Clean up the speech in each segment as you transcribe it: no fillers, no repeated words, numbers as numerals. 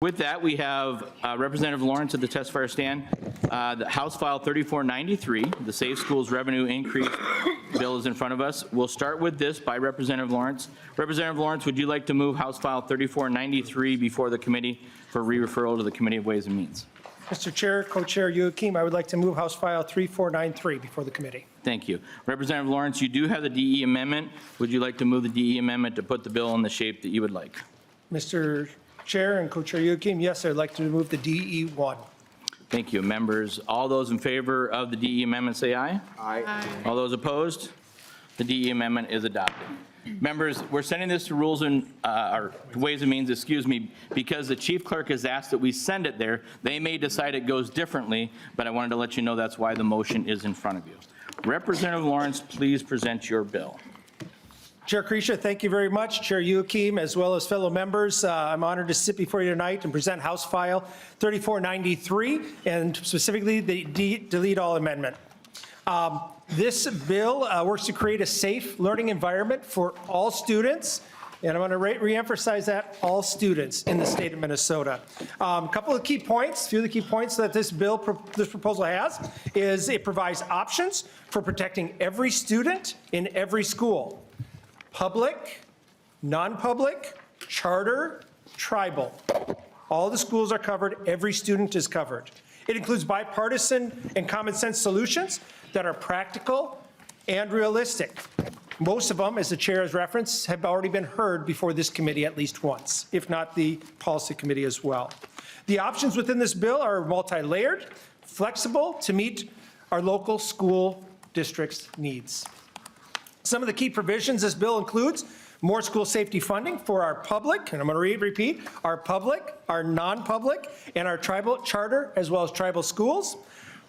With that, we have Representative Lawrence at the testifier stand. The House File 3493, the Safe Schools Revenue Increase Bill is in front of us. We'll start with this by Representative Lawrence. Representative Lawrence, would you like to move House File 3493 before the committee for re-referral to the Committee of Ways and Means? Mr. Chair, Co-Chair Youakim, I would like to move House File 3493 before the committee. Thank you. Representative Lawrence, you do have the DE amendment. Would you like to move the DE amendment to put the bill in the shape that you would like? Mr. Chair and Co-Chair Youakim, yes, I'd like to move the DE 1. Thank you. Members, all those in favor of the DE amendment say aye. Aye. All those opposed? The DE amendment is adopted. Members, we're sending this to Rules and or Ways and Means, excuse me, because the chief clerk has asked that we send it there. They may decide it goes differently, but I wanted to let you know that's why the motion is in front of you. Representative Lawrence, please present your bill. Chair Kresha, thank you very much. Chair Youakim, as well as fellow members, I'm honored to sit before you tonight and present House File 3493, and specifically the delete all amendment. This bill works to create a safe learning environment for all students, and I'm going to re-emphasize that, all students in the state of Minnesota. A couple of key points, a few of the key points that this proposal has is it provides options for protecting every student in every school. Public, non-public, charter, tribal. All the schools are covered, every student is covered. It includes bipartisan and common sense solutions that are practical and realistic. Most of them, as the chair has referenced, have already been heard before this committee at least once, if not the policy committee as well. The options within this bill are multi-layered, flexible to meet our local school district's needs. Some of the key provisions this bill includes: more school safety funding for our public, and I'm going to repeat, our public, our non-public, and our tribal charter, as well as tribal schools.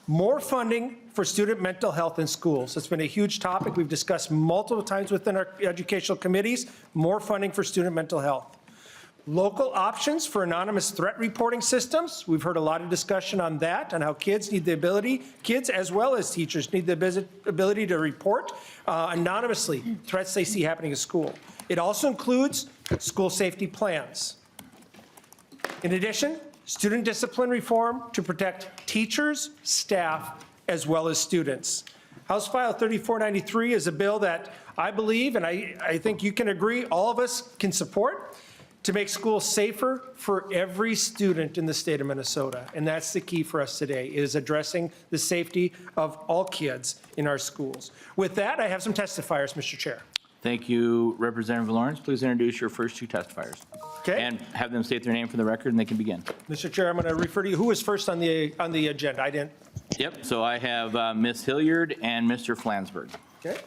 More funding for student mental health in schools. It's been a huge topic we've discussed multiple times within our educational committees. More funding for student mental health. Local options for anonymous threat reporting systems. We've heard a lot of discussion on that, on how kids need the ability, kids as well as teachers need the ability to report anonymously threats they see happening at school. It also includes school safety plans. In addition, student discipline reform to protect teachers, staff, as well as students. House File 3493 is a bill that I believe, and I think you can agree, all of us can support, to make schools safer for every student in the state of Minnesota. And that's the key for us today, is addressing the safety of all kids in our schools. With that, I have some testifiers, Mr. Chair. Thank you, Representative Lawrence. Please introduce your first two testifiers. Okay. And have them state their name for the record, and they can begin. Mr. Chair, I'm going to refer to you. Who was first on the agenda? I didn't. Yep, so I have Ms. Hilliard and Mr. Flansburgh. Okay.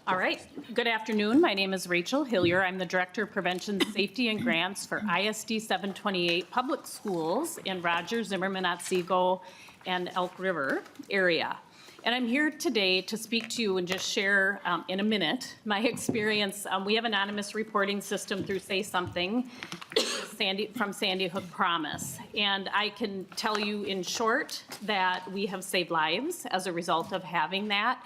All right. Good afternoon. My name is Rachel Hillier. I'm the Director of Prevention, Safety, and Grants for ISD 728 Public Schools in Rogers, Zimmerman, Otsego, and Elk River area. And I'm here today to speak to you and just share in a minute my experience. We have an anonymous reporting system through Say Something from Sandy Hook Promise. And I can tell you in short that we have saved lives as a result of having that.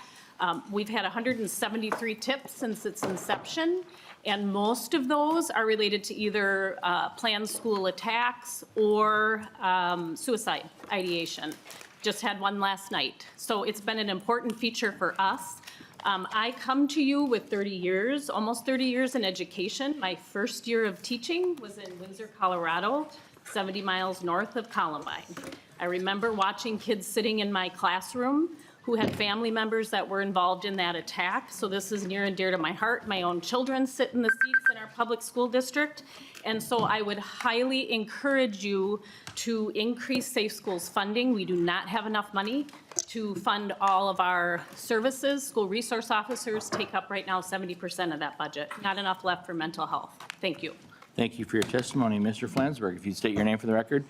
We've had 173 tips since its inception, and most of those are related to either planned school attacks or suicide ideation. Just had one last night. So it's been an important feature for us. I come to you with 30 years, almost 30 years in education. My first year of teaching was in Windsor, Colorado, 70 miles north of Columbine. I remember watching kids sitting in my classroom who had family members that were involved in that attack. So this is near and dear to my heart. My own children sit in the seats in our public school district. And so I would highly encourage you to increase Safe Schools funding. We do not have enough money to fund all of our services. School resource officers take up right now 70% of that budget. Not enough left for mental health. Thank you. Thank you for your testimony. Mr. Flansburgh, if you'd state your name for the record.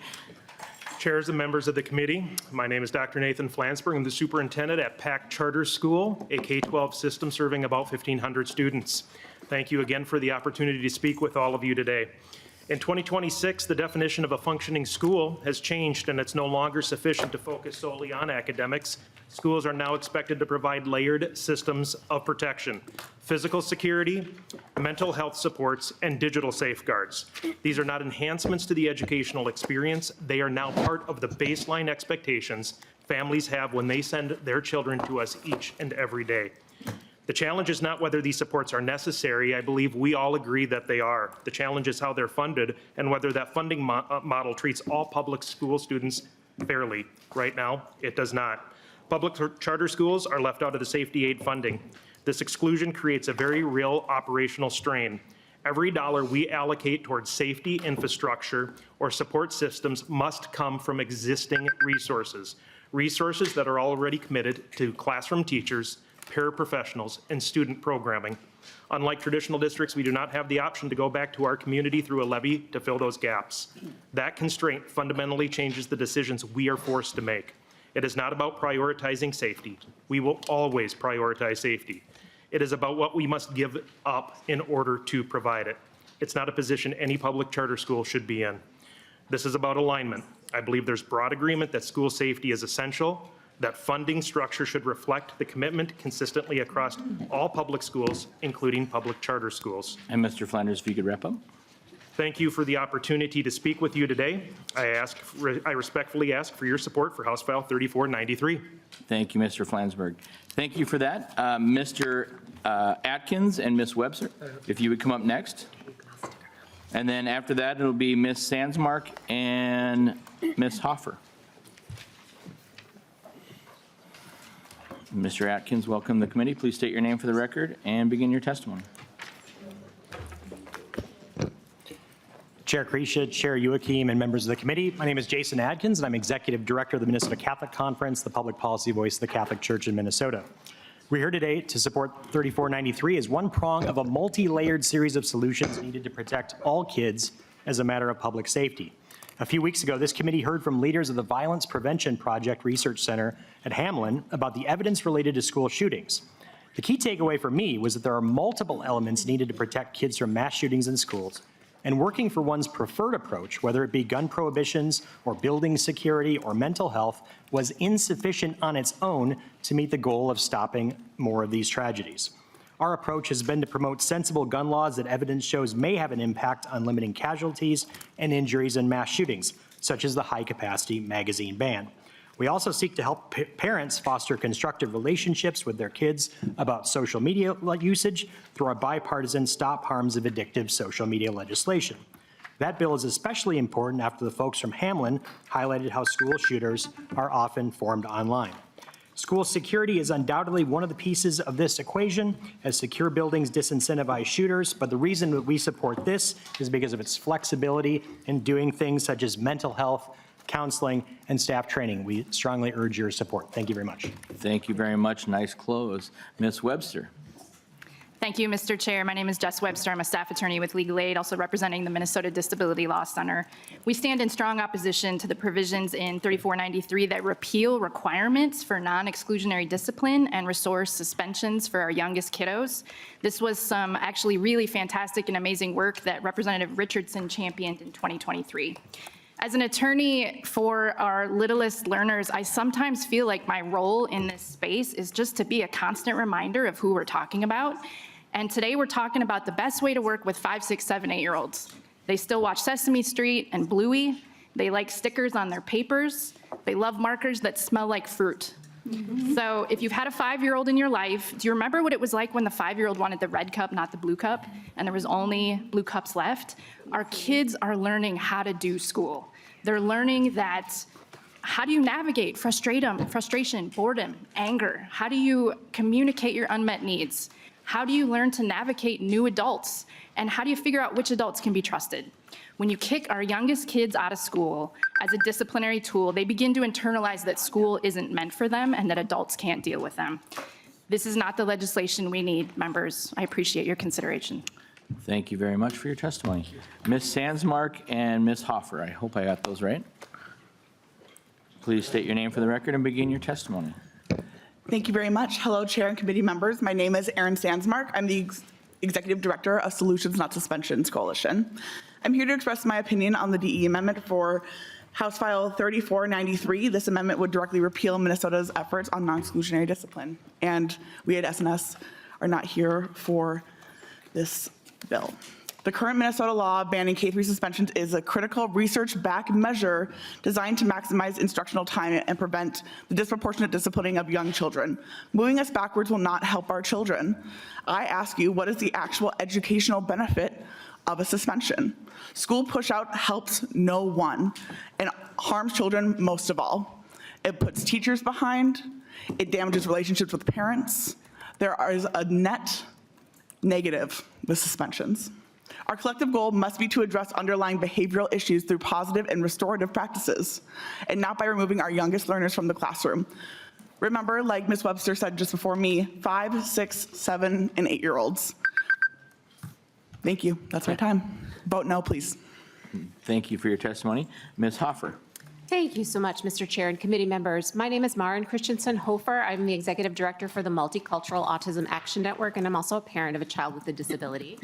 Chairs and members of the committee, my name is Dr. Nathan Flansburgh. I'm the superintendent at Pack Charter School, a K-12 system serving about 1,500 students. Thank you again for the opportunity to speak with all of you today. In 2026, the definition of a functioning school has changed, and it's no longer sufficient to focus solely on academics. Schools are now expected to provide layered systems of protection, physical security, mental health supports, and digital safeguards. These are not enhancements to the educational experience. They are now part of the baseline expectations families have when they send their children to us each and every day. The challenge is not whether these supports are necessary. I believe we all agree that they are. The challenge is how they're funded and whether that funding model treats all public school students fairly. Right now, it does not. Public charter schools are left out of the safety aid funding. This exclusion creates a very real operational strain. Every dollar we allocate towards safety infrastructure or support systems must come from existing resources that are already committed to classroom teachers, paraprofessionals, and student programming. Unlike traditional districts, we do not have the option to go back to our community through a levy to fill those gaps. That constraint fundamentally changes the decisions we are forced to make. It is not about prioritizing safety. We will always prioritize safety. It is about what we must give up in order to provide it. It's not a position any public charter school should be in. This is about alignment. I believe there's broad agreement that school safety is essential, that funding structure should reflect the commitment consistently across all public schools, including public charter schools. And Mr. Flanders, if you could wrap up. Thank you for the opportunity to speak with you today. I respectfully ask for your support for House File 3493. Thank you, Mr. Flansburgh. Thank you for that. Mr. Atkins and Ms. Webster, if you would come up next. And then after that, it'll be Ms. Sandsmark and Ms. Hoffer. Mr. Atkins, welcome to the committee. Please state your name for the record and begin your testimony. Chair Cretia, Chair Youakim, and members of the committee. My name is Jason Adkins, and I'm Executive Director of the Minnesota Catholic Conference, the public policy voice of the Catholic Church in Minnesota. We're here today to support 3493 as one prong of a multi-layered series of solutions needed to protect all kids as a matter of public safety. A few weeks ago, this committee heard from leaders of the Violence Prevention Project Research Center at Hamlin about the evidence related to school shootings. The key takeaway for me was that there are multiple elements needed to protect kids from mass shootings in schools, and working for one's preferred approach, whether it be gun prohibitions or building security or mental health, was insufficient on its own to meet the goal of stopping more of these tragedies. Our approach has been to promote sensible gun laws that evidence shows may have an impact on limiting casualties and injuries in mass shootings, such as the high-capacity magazine ban. We also seek to help parents foster constructive relationships with their kids about social media usage through our bipartisan Stop Harms of Addictive social media legislation. That bill is especially important after the folks from Hamlin highlighted how school shooters are often formed online. School security is undoubtedly one of the pieces of this equation, as secure buildings disincentivize shooters, but the reason that we support this is because of its flexibility in doing things such as mental health, counseling, and staff training. We strongly urge your support. Thank you very much. Thank you very much. Nice close. Ms. Webster. Thank you, Mr. Chair. My name is Jess Webster. I'm a staff attorney with Legal Aid, also representing the Minnesota Disability Law Center. We stand in strong opposition to the provisions in 3493 that repeal requirements for non-exclusionary discipline and resource suspensions for our youngest kiddos. This was some actually really fantastic and amazing work that Representative Richardson championed in 2023. As an attorney for our littlest learners, I sometimes feel like my role in this space is just to be a constant reminder of who we're talking about. And today we're talking about the best way to work with 5, 6, 7, 8-year-olds. They still watch Sesame Street and Bluey. They like stickers on their papers. They love markers that smell like fruit. So if you've had a 5-year-old in your life, do you remember what it was like when the 5-year-old wanted the red cup, not the blue cup, and there was only blue cups left? Our kids are learning how to do school. They're learning that how do you navigate frustration, boredom, anger? How do you communicate your unmet needs? How do you learn to navigate new adults? And how do you figure out which adults can be trusted? When you kick our youngest kids out of school as a disciplinary tool, they begin to internalize that school isn't meant for them and that adults can't deal with them. This is not the legislation we need, members. I appreciate your consideration. Thank you very much for your testimony. Ms. Sandsmark and Ms. Hoffer, I hope I got those right. Please state your name for the record and begin your testimony. Thank you very much. Hello, Chair and committee members. My name is Erin Sandsmark. I'm the Executive Director of Solutions Not Suspensions Coalition. I'm here to express my opinion on the DE amendment for House File 3493. This amendment would directly repeal Minnesota's efforts on non-exclusionary discipline. And we at SNS are not here for this bill. The current Minnesota law banning K-3 suspensions is a critical research-backed measure designed to maximize instructional time and prevent the disproportionate disciplining of young children. Moving us backwards will not help our children. I ask you, what is the actual educational benefit of a suspension? School push-out helps no one and harms children most of all. It puts teachers behind. It damages relationships with parents. There is a net negative with suspensions. Our collective goal must be to address underlying behavioral issues through positive and restorative practices, and not by removing our youngest learners from the classroom. Remember, like Ms. Webster said just before me, 5, 6, 7, and 8-year-olds. Thank you. That's my time. Vote no, please. Thank you for your testimony. Ms. Hoffer. Thank you so much, Mr. Chair and committee members. My name is Maren Christensen Hofer. I'm the Executive Director for the Multicultural Autism Action Network, and I'm also a parent of a child with a disability.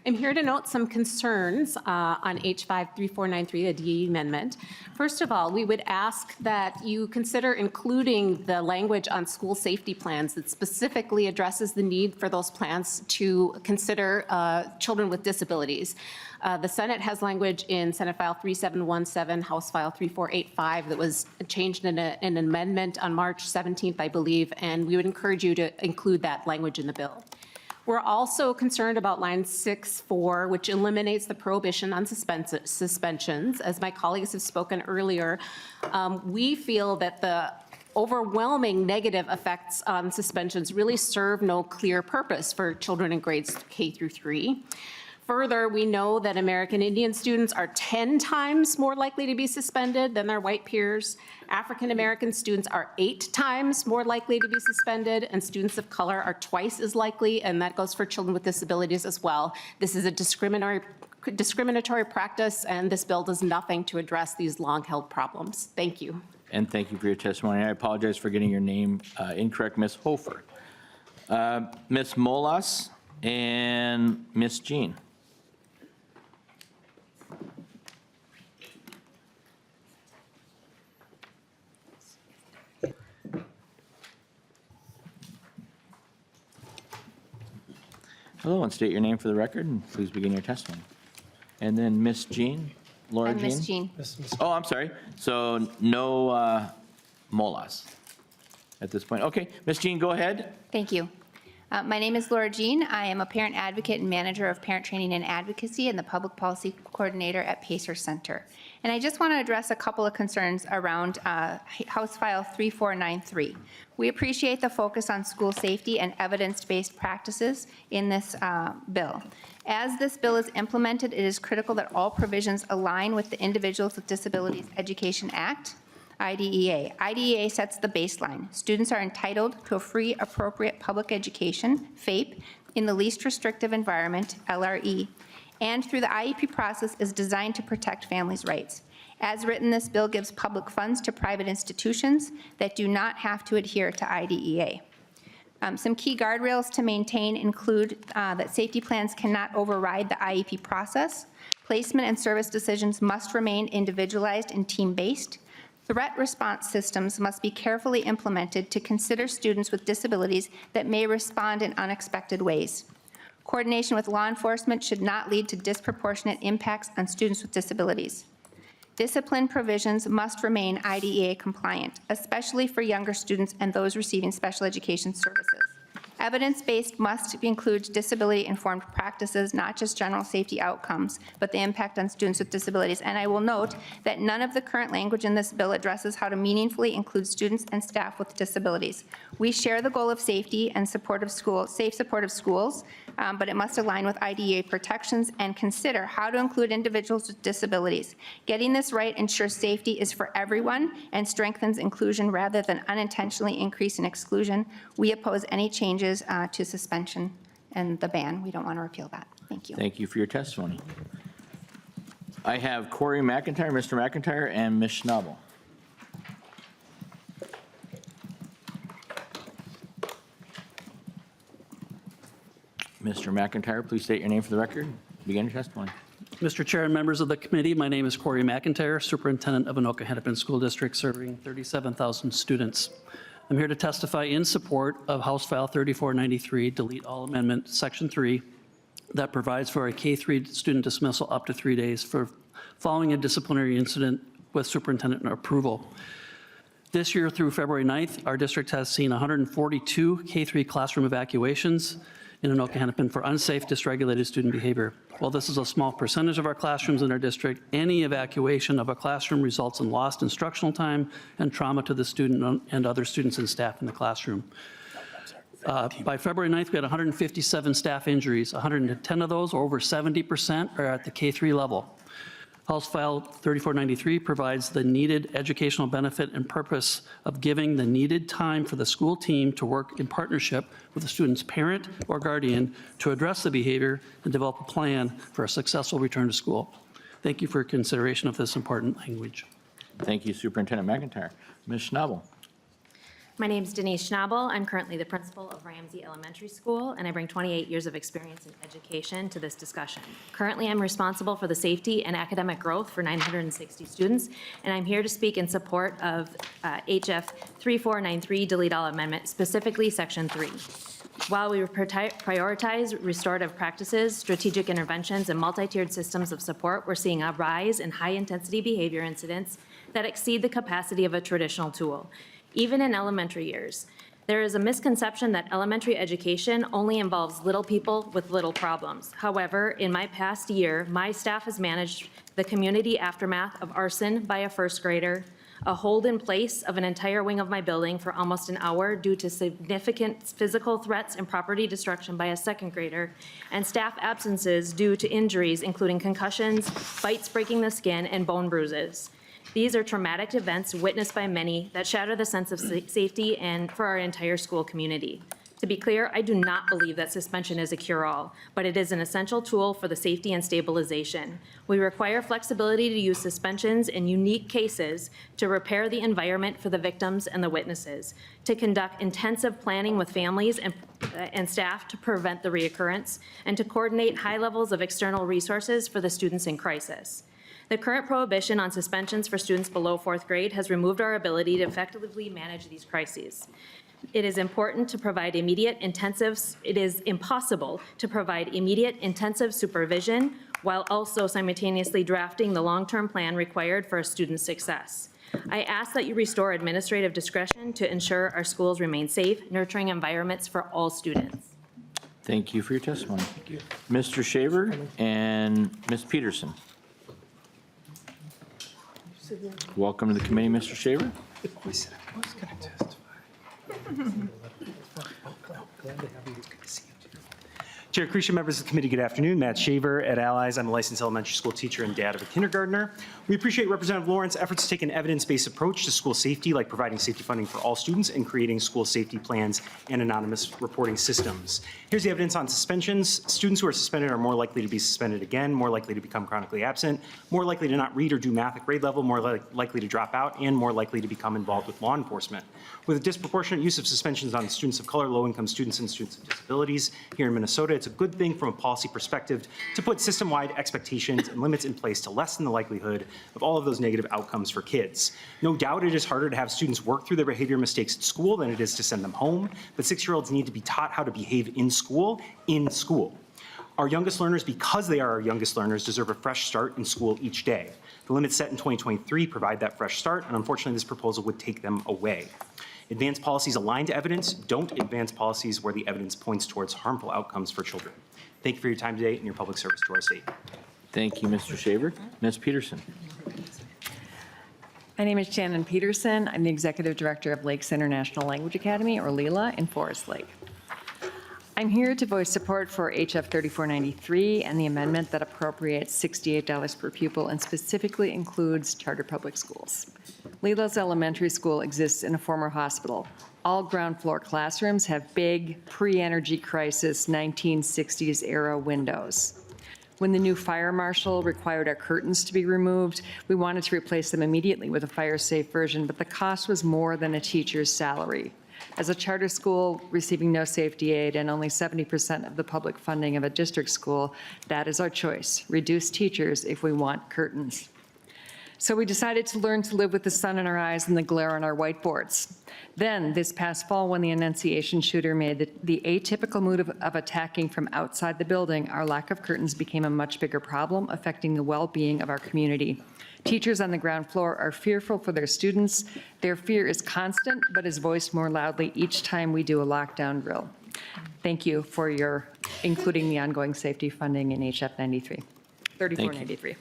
I'm here to note some concerns on H5 3493, the DE amendment. First of all, we would ask that you consider including the language on school safety plans that specifically addresses the need for those plans to consider children with disabilities. The Senate has language in Senate File 3717, House File 3485 that was changed in an amendment on March 17th, I believe, and we would encourage you to include that language in the bill. We're also concerned about line 6.4, which eliminates the prohibition on suspensions. As my colleagues have spoken earlier, we feel that the overwhelming negative effects on suspensions really serve no clear purpose for children in grades K through 3. Further, we know that American Indian students are 10 times more likely to be suspended than their white peers. African American students are 8 times more likely to be suspended, and students of color are twice as likely, and that goes for children with disabilities as well. This is a discriminatory practice, and this bill does nothing to address these long-held problems. Thank you. And thank you for your testimony. I apologize for getting your name incorrect, Ms. Hofer. Ms. Molas and Ms. Jean. Hello, and state your name for the record, and please begin your testimony. And then Ms. Jean, Laura I'm Jean? Ms. Jean. Oh, I'm sorry. So no Molas at this point. Okay, Ms. Jean, go ahead. Thank you. My name is Laura Jean. I am a parent advocate and manager of parent training and advocacy and the public policy coordinator at Pacer Center. And I just want to address a couple of concerns around House File 3493. We appreciate the focus on school safety and evidence-based practices in this bill. As this bill is implemented, it is critical that all provisions align with the Individuals with Disabilities Education Act, IDEA. IDEA sets the baseline. Students are entitled to a free, appropriate public education, FAPE, in the least restrictive environment, LRE, and through the IEP process is designed to protect families' rights. As written, this bill gives public funds to private institutions that do not have to adhere to IDEA. Some key guardrails to maintain include that safety plans cannot override the IEP process. Placement and service decisions must remain individualized and team-based. Threat response systems must be carefully implemented to consider students with disabilities that may respond in unexpected ways. Coordination with law enforcement should not lead to disproportionate impacts on students with disabilities. Discipline provisions must remain IDEA compliant, especially for younger students and those receiving special education services. Evidence-based must include disability-informed practices, not just general safety outcomes, but the impact on students with disabilities. And I will note that none of the current language in this bill addresses how to meaningfully include students and staff with disabilities. We share the goal of safety and supportive schools, safe supportive schools, but it must align with IDEA protections and consider how to include individuals with disabilities. Getting this right ensures safety is for everyone and strengthens inclusion rather than unintentionally increasing exclusion. We oppose any changes to suspension and the ban. We don't want to repeal that. Thank you. Thank you for your testimony. I have Corey McIntyre, Mr. McIntyre, and Ms. Schnabel. Mr. McIntyre, please state your name for the record. Begin your testimony. Mr. Chair and members of the committee, my name is Corey McIntyre, Superintendent of Anoka Hennepin School District, serving 37,000 students. I'm here to testify in support of House File 3493, Delete All Amendment, Section 3, that provides for a K-3 student dismissal up to 3 days for following a disciplinary incident with superintendent approval. This year through February 9th, our district has seen 142 K-3 classroom evacuations in Anoka Hennepin for unsafe, dysregulated student behavior. While this is a small percentage of our classrooms in our district, any evacuation of a classroom results in lost instructional time and trauma to the student and other students and staff in the classroom. By February 9th, we had 157 staff injuries. 110 of those, or over 70%, are at the K-3 level. House File 3493 provides the needed educational benefit and purpose of giving the needed time for the school team to work in partnership with the student's parent or guardian to address the behavior and develop a plan for a successful return to school. Thank you for your consideration of this important language. Thank you, Superintendent McIntyre. Ms. Schnabel. My name is Denise Schnabel. I'm currently the principal of Ramsey Elementary School, and I bring 28 years of experience in education to this discussion. Currently, I'm responsible for the safety and academic growth for 960 students, and I'm here to speak in support of HF 3493 Delete All Amendment, specifically Section 3. While we prioritize restorative practices, strategic interventions, and multi-tiered systems of support, we're seeing a rise in high-intensity behavior incidents that exceed the capacity of a traditional tool. Even in elementary years, there is a misconception that elementary education only involves little people with little problems. However, in my past year, my staff has managed the community aftermath of arson by a first grader, a hold in place of an entire wing of my building for almost an hour due to significant physical threats and property destruction by a second grader, and staff absences due to injuries including concussions, bites breaking the skin, and bone bruises. These are traumatic events witnessed by many that shatter the sense of safety and for our entire school community. To be clear, I do not believe that suspension is a cure-all, but it is an essential tool for the safety and stabilization. We require flexibility to use suspensions in unique cases to repair the environment for the victims and the witnesses, to conduct intensive planning with families and staff to prevent the reoccurrence, and to coordinate high levels of external resources for the students in crisis. The current prohibition on suspensions for students below 4th grade has removed our ability to effectively manage these crises. It is impossible to provide immediate intensive supervision while also simultaneously drafting the long-term plan required for a student's success. I ask that you restore administrative discretion to ensure our schools remain safe, nurturing environments for all students. Thank you for your testimony. Thank you. Mr. Shaver and Ms. Peterson. Welcome to the committee, Mr. Shaver. Chair Creasha, members of the committee, good afternoon. Matt Shaver at Allies. I'm a licensed elementary school teacher and dad of a kindergartner. We appreciate Representative Lawrence's efforts to take an evidence-based approach to school safety, like providing safety funding for all students and creating school safety plans and anonymous reporting systems. Here's the evidence on suspensions. Students who are suspended are more likely to be suspended again, more likely to become chronically absent, more likely to not read or do math at grade level, more likely to drop out, and more likely to become involved with law enforcement. With a disproportionate use of suspensions on students of color, low-income students, and students with disabilities here in Minnesota, it's a good thing from a policy perspective to put system-wide expectations and limits in place to lessen the likelihood of all of those negative outcomes for kids. No doubt it is harder to have students work through their behavior mistakes at school than it is to send them home, but 6-year-olds need to be taught how to behave in school. Our youngest learners, because they are our youngest learners, deserve a fresh start in school each day. The limits set in 2023 provide that fresh start, and unfortunately this proposal would take them away. Advanced policies aligned to evidence don't advance policies where the evidence points towards harmful outcomes for children. Thank you for your time today and your public service to our state. Thank you, Mr. Shaver. Ms. Peterson. My name is Shannon Peterson. I'm the Executive Director of Lakes International Language Academy, or LILA, in Forest Lake. I'm here to voice support for HF 3493 and the amendment that appropriates $68 per pupil and specifically includes charter public schools. Lila's elementary school exists in a former hospital. All ground floor classrooms have big, pre-energy crisis 1960s era windows. When the new fire marshal required our curtains to be removed, we wanted to replace them immediately with a fire-safe version, but the cost was more than a teacher's salary. As a charter school receiving no safety aid and only 70% of the public funding of a district school, that is our choice. Reduce teachers if we want curtains. So we decided to learn to live with the sun in our eyes and the glare on our whiteboards. Then, this past fall, when the Annunciation shooter made the atypical move of attacking from outside the building, our lack of curtains became a much bigger problem, affecting the well-being of our community. Teachers on the ground floor are fearful for their students. Their fear is constant, but is voiced more loudly each time we do a lockdown drill. Thank you for your including the ongoing safety funding in HF 93, 3493.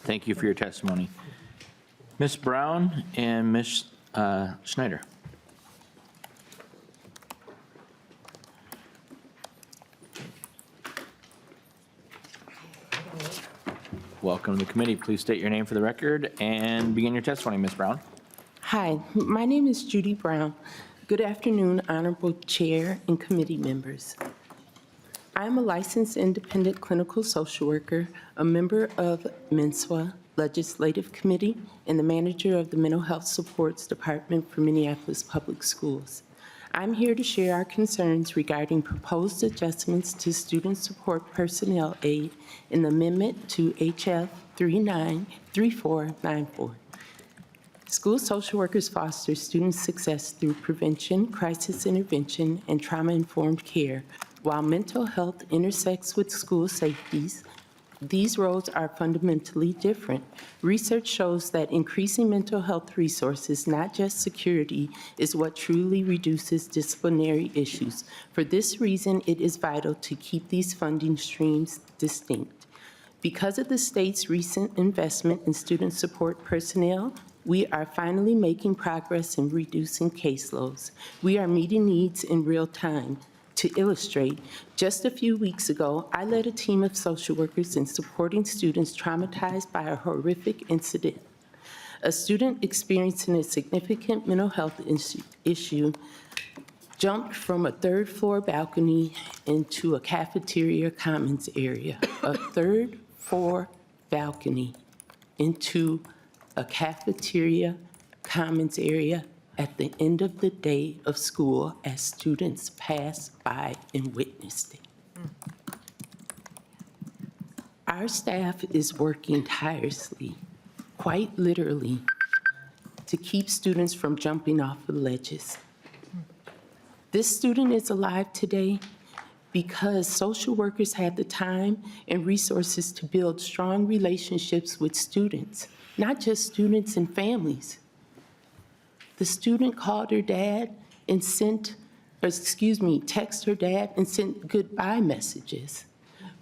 Thank you for your testimony. Ms. Brown and Ms. Schneider. Welcome to the committee. Please state your name for the record and begin your testimony, Ms. Brown. Hi, my name is Judy Brown. Good afternoon, Honorable Chair and committee members. I'm a licensed independent clinical social worker, a member of MNSWA Legislative Committee, and the manager of the Mental Health Supports Department for Minneapolis Public Schools. I'm here to share our concerns regarding proposed adjustments to student support personnel aid in the amendment to HF 393494. School social workers foster student success through prevention, crisis intervention, and trauma-informed care. While mental health intersects with school safeties, these roles are fundamentally different. Research shows that increasing mental health resources, not just security, is what truly reduces disciplinary issues. For this reason, it is vital to keep these funding streams distinct. Because of the state's recent investment in student support personnel, we are finally making progress in reducing caseloads. We are meeting needs in real time. To illustrate, just a few weeks ago, I led a team of social workers in supporting students traumatized by a horrific incident. A student experiencing a significant mental health issue jumped from a third-floor balcony into a cafeteria commons area. A third-floor balcony into a cafeteria commons area at the end of the day of school as students passed by and witnessed it. Our staff is working tirelessly, quite literally, to keep students from jumping off the ledges. This student is alive today because social workers had the time and resources to build strong relationships with students, not just students and families. The student called her dad and text her dad and sent goodbye messages.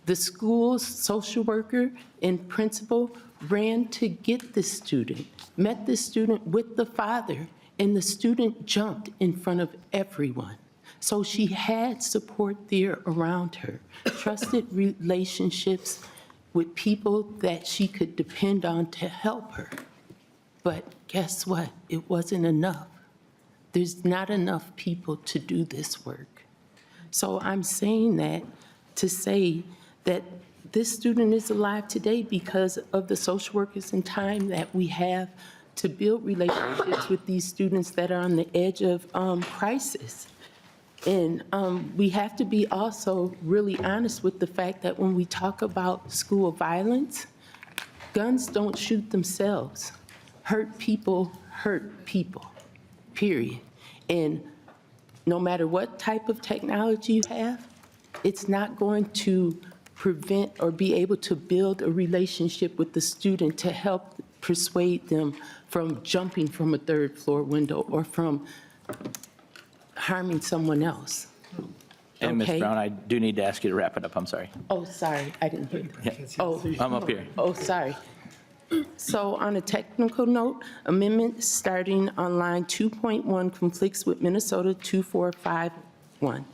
The school's social worker and principal ran to get the student, met the student with the father, and the student jumped in front of everyone. So she had support there around her, trusted relationships with people that she could depend on to help her. But guess what? It wasn't enough. There's not enough people to do this work. So I'm saying that to say that this student is alive today because of the social workers and time that we have to build relationships with these students that are on the edge of crisis. And we have to be also really honest with the fact that when we talk about school violence, guns don't shoot themselves. Hurt people, period. And no matter what type of technology you have, it's not going to prevent or be able to build a relationship with the student to help persuade them from jumping from a third-floor window or from harming someone else. And Ms. Okay. Brown, I do need to ask you to wrap it up. I'm sorry. Oh, sorry, I didn't hear that. Yeah. Oh, I'm up here. oh, sorry. So on a technical note, amendment starting on line 2.1 conflicts with Minnesota 2451.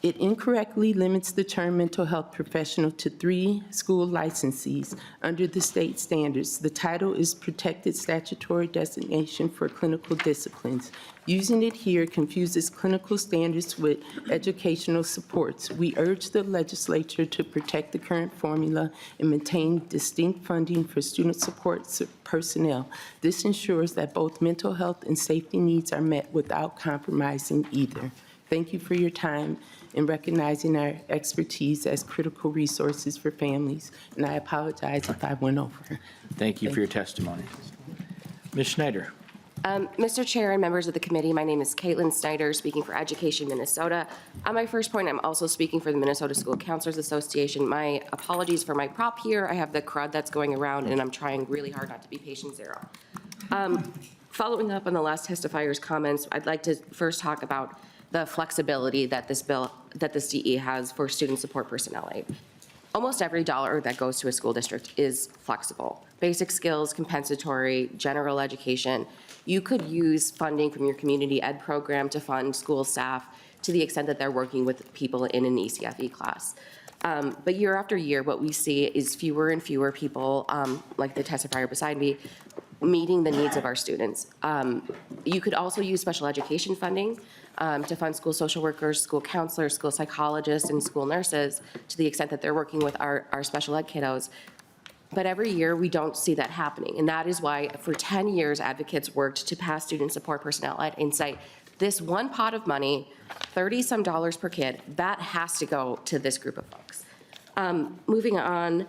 It incorrectly limits the term mental health professional to 3 school licensees under the state standards. The title is protected statutory designation for clinical disciplines. Using it here confuses clinical standards with educational supports. We urge the legislature to protect the current formula and maintain distinct funding for student support personnel. This ensures that both mental health and safety needs are met without compromising either. Thank you for your time in recognizing our expertise as critical resources for families, and I apologize if I went over. Thank you for your testimony. Ms. Schneider. Mr. Chair and members of the committee, my name is Caitlin Snyder, speaking for Education Minnesota. On my first point, I'm also speaking for the Minnesota School Counselors Association. My apologies for my prop here. I have the crud that's going around, and I'm trying really hard not to be patient zero. Following up on the last testifier's comments, I'd like to first talk about the flexibility that this DE has for student support personnel aid. Almost every dollar that goes to a school district is flexible. Basic skills, compensatory, general education. You could use funding from your community ed program to fund school staff to the extent that they're working with people in an ECFE class. But year after year, what we see is fewer and fewer people, like the testifier beside me, meeting the needs of our students. You could also use special education funding to fund school social workers, school counselors, school psychologists, and school nurses to the extent that they're working with our special ed kiddos. But every year, we don't see that happening. And that is why for 10 years, advocates worked to pass student support personnel at Insight. This one pot of money, $30-some per kid, that has to go to this group of folks. Moving on,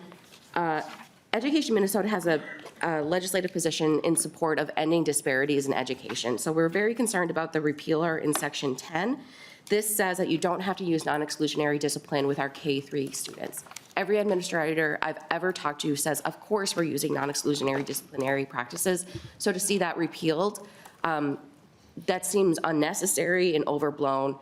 Education Minnesota has a legislative position in support of ending disparities in education. So we're very concerned about the repealer in Section 10. This says that you don't have to use non-exclusionary discipline with our K-3 students. Every administrator I've ever talked to says, of course, we're using non-exclusionary disciplinary practices. So to see that repealed, that seems unnecessary and overblown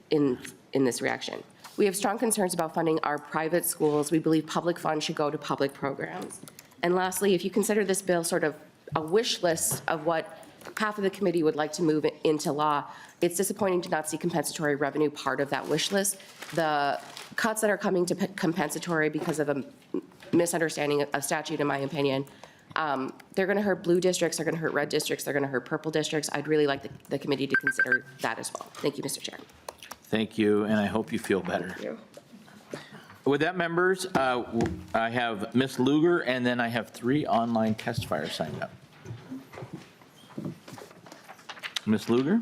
in this reaction. We have strong concerns about funding our private schools. We believe public funds should go to public programs. And lastly, if you consider this bill sort of a wish list of what half of the committee would like to move into law, it's disappointing to not see compensatory revenue part of that wish list. The cuts that are coming to compensatory because of a misunderstanding of statute, in my opinion, they're going to hurt blue districts, they're going to hurt red districts, they're going to hurt purple districts. I'd really like the committee to consider that as well. Thank you, Mr. Chair. Thank you, and I hope you feel better. Thank you. With that, members, I have Ms. Lugar, and then I have 3 online testifiers signed up. Ms. Lugar,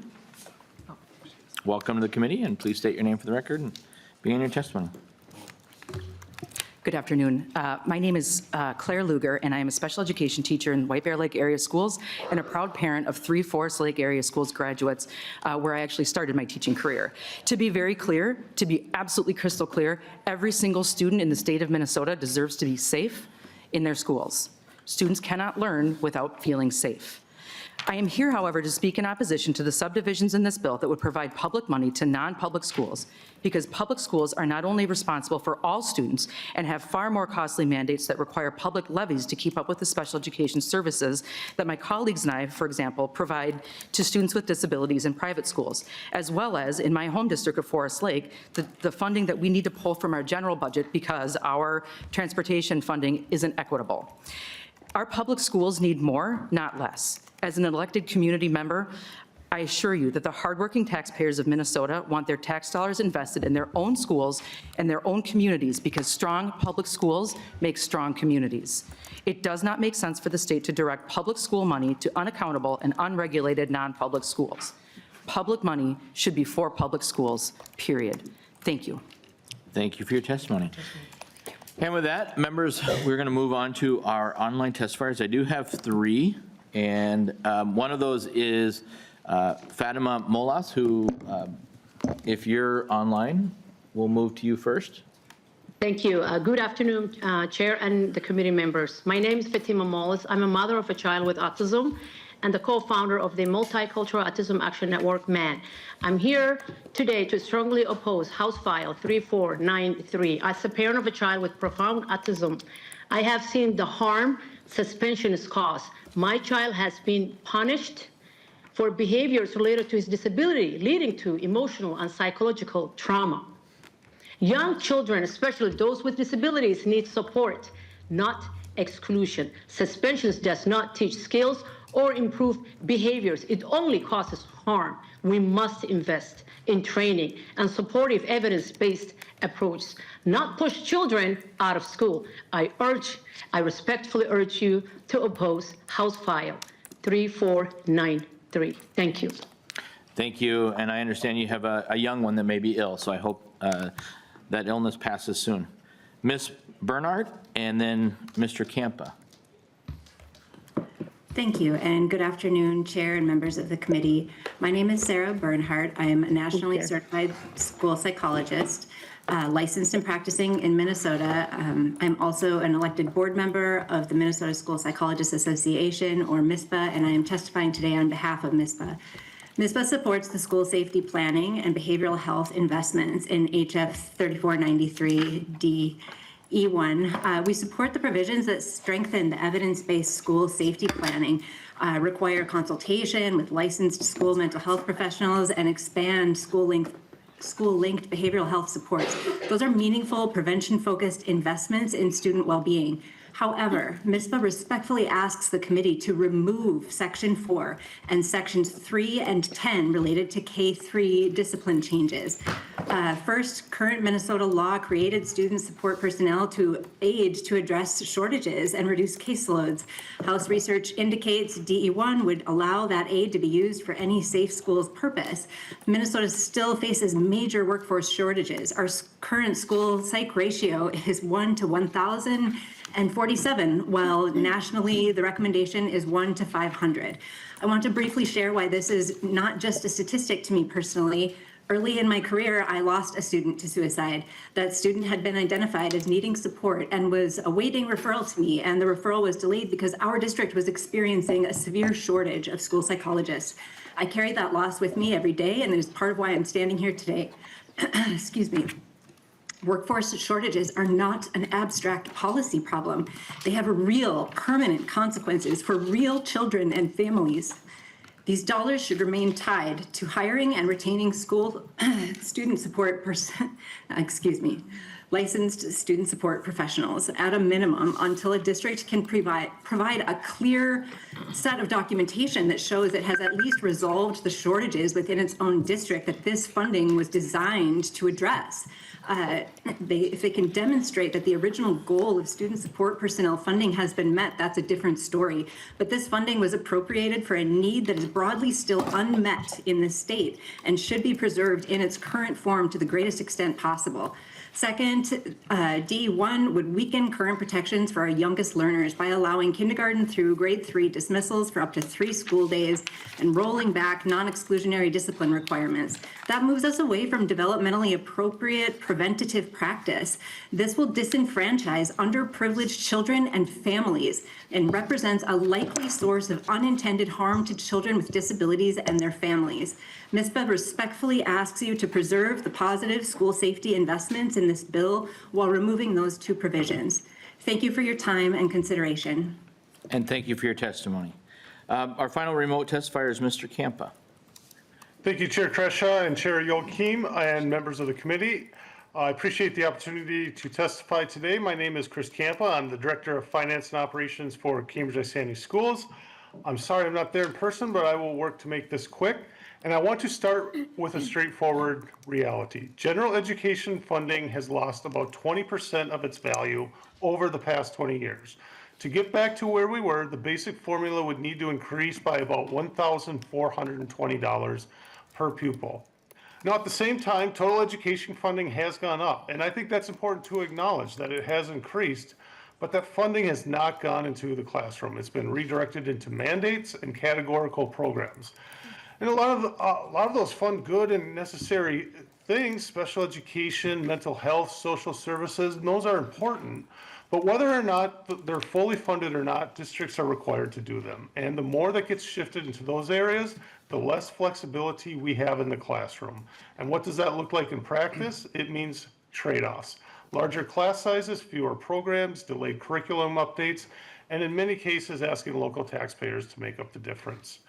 welcome to the committee, and please state your name for the record and begin your testimony. Good afternoon. My name is Claire Lugar, and I am a special education teacher in White Bear Lake area schools and a proud parent of 3 Forest Lake area schools graduates where I actually started my teaching career. To be very clear, to be absolutely crystal clear, every single student in the state of Minnesota deserves to be safe in their schools. Students cannot learn without feeling safe. I am here, however, to speak in opposition to the subdivisions in this bill that would provide public money to non-public schools, because public schools are not only responsible for all students and have far more costly mandates that require public levies to keep up with the special education services that my colleagues and I, for example, provide to students with disabilities in private schools, as well as in my home district of Forest Lake, the funding that we need to pull from our general budget because our transportation funding isn't equitable. Our public schools need more, not less. As an elected community member, I assure you that the hardworking taxpayers of Minnesota want their tax dollars invested in their own schools and their own communities, because strong public schools make strong communities. It does not make sense for the state to direct public school money to unaccountable and unregulated non-public schools. Public money should be for public schools, period. Thank you. Thank you for your testimony. And with that, members, we're going to move on to our online testifiers. I do have 3, and one of those is Fatima Molas, who, if you're online, we'll move to you first. Thank you. Good afternoon, Chair and the committee members. My name is Fatima Molas. I'm a mother of a child with autism and the co-founder of the Multicultural Autism Action Network, MAN. I'm here today to strongly oppose House File 3493. As a parent of a child with profound autism, I have seen the harm suspension has caused. My child has been punished for behaviors related to his disability, leading to emotional and psychological trauma. Young children, especially those with disabilities, need support, not exclusion. Suspensions does not teach skills or improve behaviors. It only causes harm. We must invest in training and supportive evidence-based approach, not push children out of school. I respectfully urge you to oppose House File 3493. Thank you. Thank you, and I understand you have a young one that may be ill, so I hope that illness passes soon. Ms. Bernhardt, and then Mr. Campa. Thank you, and good afternoon, Chair and members of the committee. My name is Sarah Bernhardt. I am a nationally certified school psychologist, licensed and practicing in Minnesota. I'm also an elected board member of the Minnesota School Psychologists Association, or MISPA, and I am testifying today on behalf of MISPA. MISPA supports the school safety planning and behavioral health investments in HF 3493D. E1, we support the provisions that strengthen the evidence-based school safety planning, require consultation with licensed school mental health professionals, and expand school-linked behavioral health supports. Those are meaningful, prevention-focused investments in student well-being. However, MISPA respectfully asks the committee to remove Section 4 and Sections 3 and 10 related to K-3 discipline changes. First, current Minnesota law created student support personnel to aid to address shortages and reduce caseloads. House research indicates DE1 would allow that aid to be used for any safe schools purpose. Minnesota still faces major workforce shortages. Our current school psych ratio is 1 to 1,047, while nationally the recommendation is 1 to 500. I want to briefly share why this is not just a statistic to me personally. Early in my career, I lost a student to suicide. That student had been identified as needing support and was awaiting referral to me, and the referral was delayed because our district was experiencing a severe shortage of school psychologists. I carry that loss with me every day, and it is part of why I'm standing here today. Excuse me. Workforce shortages are not an abstract policy problem. They have real, permanent consequences for real children and families. These dollars should remain tied to hiring and retaining school student support licensed student support professionals at a minimum until a district can provide a clear set of documentation that shows it has at least resolved the shortages within its own district that this funding was designed to address. If they can demonstrate that the original goal of student support personnel funding has been met, that's a different story. But this funding was appropriated for a need that is broadly still unmet in the state and should be preserved in its current form to the greatest extent possible. Second, D1 would weaken current protections for our youngest learners by allowing kindergarten through grade 3 dismissals for up to 3 school days and rolling back non-exclusionary discipline requirements. That moves us away from developmentally appropriate preventative practice. This will disenfranchise underprivileged children and families and represents a likely source of unintended harm to children with disabilities and their families. MISPA respectfully asks you to preserve the positive school safety investments in this bill while removing those two provisions. Thank you for your time and consideration. And thank you for your testimony. Our final remote testifier is Mr. Campa. Thank you, Chair Kresha and Chair Yoakim and members of the committee. I appreciate the opportunity to testify today. My name is Chris Campa. I'm the Director of Finance and Operations for Cambridge-Isani Schools. I'm sorry I'm not there in person, but I will work to make this quick. And I want to start with a straightforward reality. General education funding has lost about 20% of its value over the past 20 years. To get back to where we were, the basic formula would need to increase by about $1,420 per pupil. Now, at the same time, total education funding has gone up, and I think that's important to acknowledge that it has increased, but that funding has not gone into the classroom. It's been redirected into mandates and categorical programs. And a lot of those fund good and necessary things, special education, mental health, social services, and those are important. But whether or not they're fully funded or not, districts are required to do them. And the more that gets shifted into those areas, the less flexibility we have in the classroom. And what does that look like in practice? It means trade-offs. Larger class sizes, fewer programs, delayed curriculum updates, and in many cases, asking local taxpayers to make up the difference.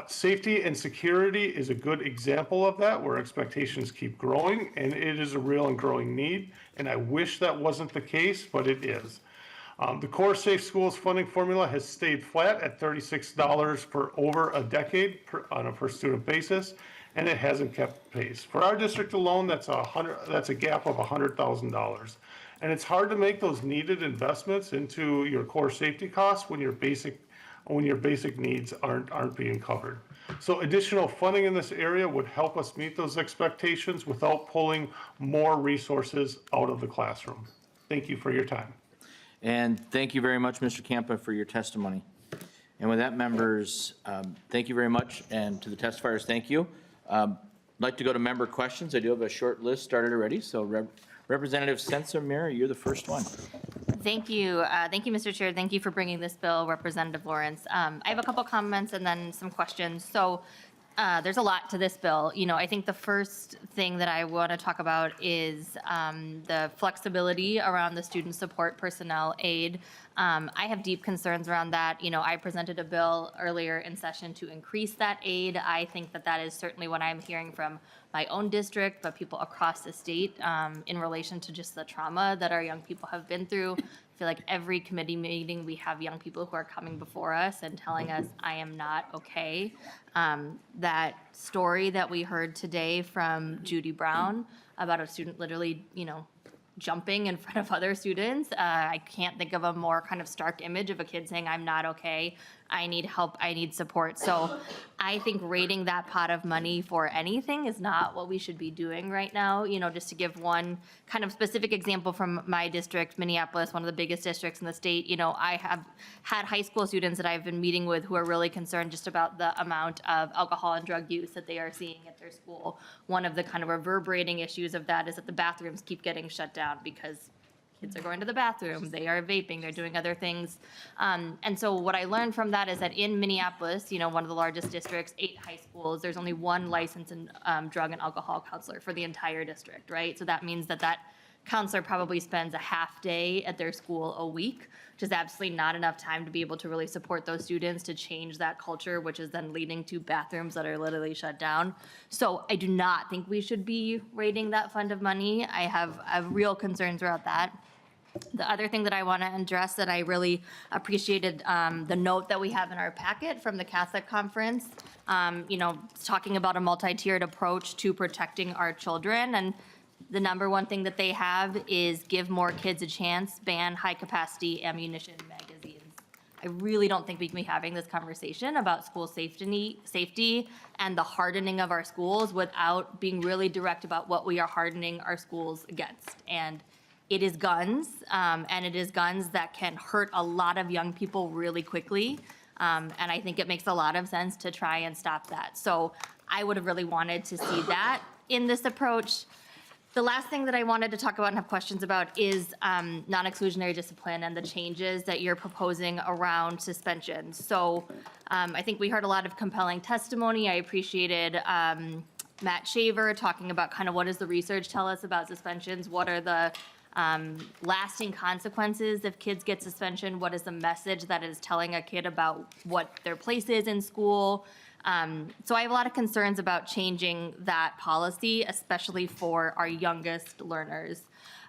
Safety and security is a good example of that, where expectations keep growing, and it is a real and growing need. And I wish that wasn't the case, but it is. The core Safe Schools funding formula has stayed flat at $36 for over a decade on a per student basis, and it hasn't kept pace. For our district alone, that's a gap of $100,000. And it's hard to make those needed investments into your core safety costs when your basic needs aren't being covered. So additional funding in this area would help us meet those expectations without pulling more resources out of the classroom. Thank you for your time. And thank you very much, Mr. Campa, for your testimony. And with that, members, thank you very much. And to the testifiers, thank you. I'd like to go to member questions. I do have a short list started already. So Representative Sensamir, you're the first one. Thank you. Thank you, Mr. Chair. Thank you for bringing this bill, Representative Lawrence. I have a couple comments and then some questions. So there's a lot to this bill. You know, I think the first thing that I want to talk about is the flexibility around the student support personnel aid. I have deep concerns around that. You know, I presented a bill earlier in session to increase that aid. I think that that is certainly what I'm hearing from my own district, but people across the state in relation to just the trauma that our young people have been through. I feel like every committee meeting we have young people who are coming before us and telling us, I am not okay. That story that we heard today from Judy Brown about a student literally, you know, jumping in front of other students. I can't think of a more kind of stark image of a kid saying, I'm not okay, I need help, I need support. So I think rating that pot of money for anything is not what we should be doing right now. You know, just to give one kind of specific example from my district, Minneapolis, one of the biggest districts in the state, you know, I have had high school students that I've been meeting with who are really concerned just about the amount of alcohol and drug use that they are seeing at their school. One of the kind of reverberating issues of that is that the bathrooms keep getting shut down because kids are going to the bathroom, they are vaping, they're doing other things. And so what I learned from that is that in Minneapolis, you know, one of the largest districts, 8 high schools, there's only one licensed drug and alcohol counselor for the entire district, right? So that means that that counselor probably spends a half day at their school a week, which is absolutely not enough time to be able to really support those students to change that culture, which is then leading to bathrooms that are literally shut down. So I do not think we should be rating that fund of money. I have real concerns about that. The other thing that I want to address that I really appreciated the note that we have in our packet from the Catholic Conference, you know, talking about a multi-tiered approach to protecting our children. And the number one thing that they have is give more kids a chance, ban high-capacity ammunition magazines. I really don't think we can be having this conversation about school safety and the hardening of our schools without being really direct about what we are hardening our schools against. And it is guns, and it is guns that can hurt a lot of young people really quickly. And I think it makes a lot of sense to try and stop that. So I would have really wanted to see that in this approach. The last thing that I wanted to talk about and have questions about is non-exclusionary discipline and the changes that you're proposing around suspensions. So I think we heard a lot of compelling testimony. I appreciated Matt Shaver talking about kind of what does the research tell us about suspensions? What are the lasting consequences if kids get suspension? What is the message that is telling a kid about what their place is in school? So I have a lot of concerns about changing that policy, especially for our youngest learners.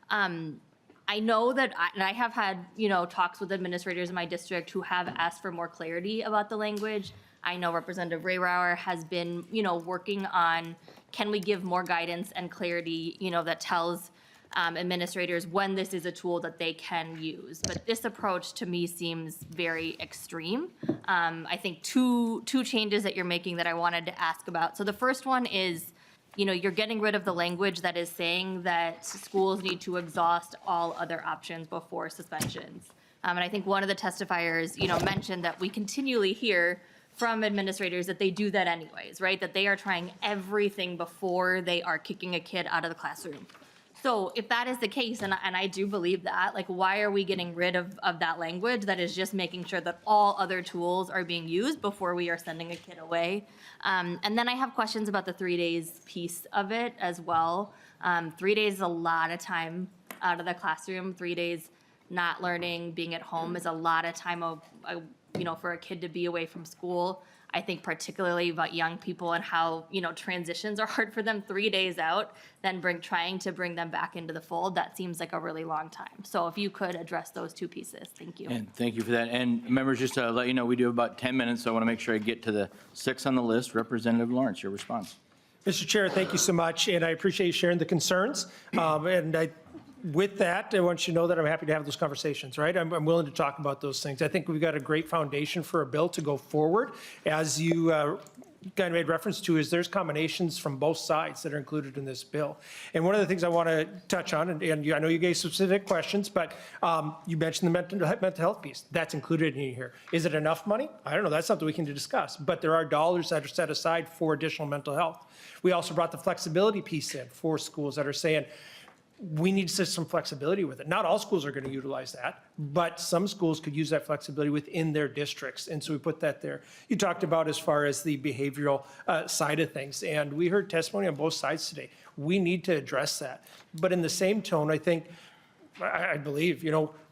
I know that, and I have had, you know, talks with administrators in my district who have asked for more clarity about the language. I know Representative Rayrauer has been, you know, working on, can we give more guidance and clarity, you know, that tells administrators when this is a tool that they can use. But this approach to me seems very extreme. I think two changes that you're making that I wanted to ask about. So the first one is, you know, you're getting rid of the language that is saying that schools need to exhaust all other options before suspensions. And I think one of the testifiers, you know, mentioned that we continually hear from administrators that they do that anyways, right? That they are trying everything before they are kicking a kid out of the classroom. So if that is the case, and I do believe that, like, why are we getting rid of that language that is just making sure that all other tools are being used before we are sending a kid away? And then I have questions about the 3 days piece of it as well. 3 days is a lot of time out of the classroom. 3 days not learning, being at home is a lot of time for a kid to be away from school. I think particularly about young people and how, transitions are hard for them 3 days out, then trying to bring them back into the fold, that seems like a really long time. So if you could address those two pieces, thank you. And thank you for that. And members, just to let you know, we do have about 10 minutes, so I want to make sure I get to the 6 on the list. Representative Lawrence, your response. Mr. Chair, thank you so much, and I appreciate you sharing the concerns. With that, I want you to know that I'm happy to have those conversations, right? I'm willing to talk about those things. I think we've got a great foundation for a bill to go forward. As you kind of made reference to, is there's combinations from both sides that are included in this bill. And one of the things I want to touch on, and I know you gave specific questions, but you mentioned the mental health piece. That's included in here. Is it enough money? I don't know. That's something we can discuss. But there are dollars that are set aside for additional mental health. We also brought the flexibility piece in for schools that are saying, we need some flexibility with it. Not all schools are going to utilize that, but some schools could use that flexibility within their districts. And so we put that there. You talked about as far as the behavioral side of things, and we heard testimony on both sides today. We need to address that. But in the same tone, I think, I believe,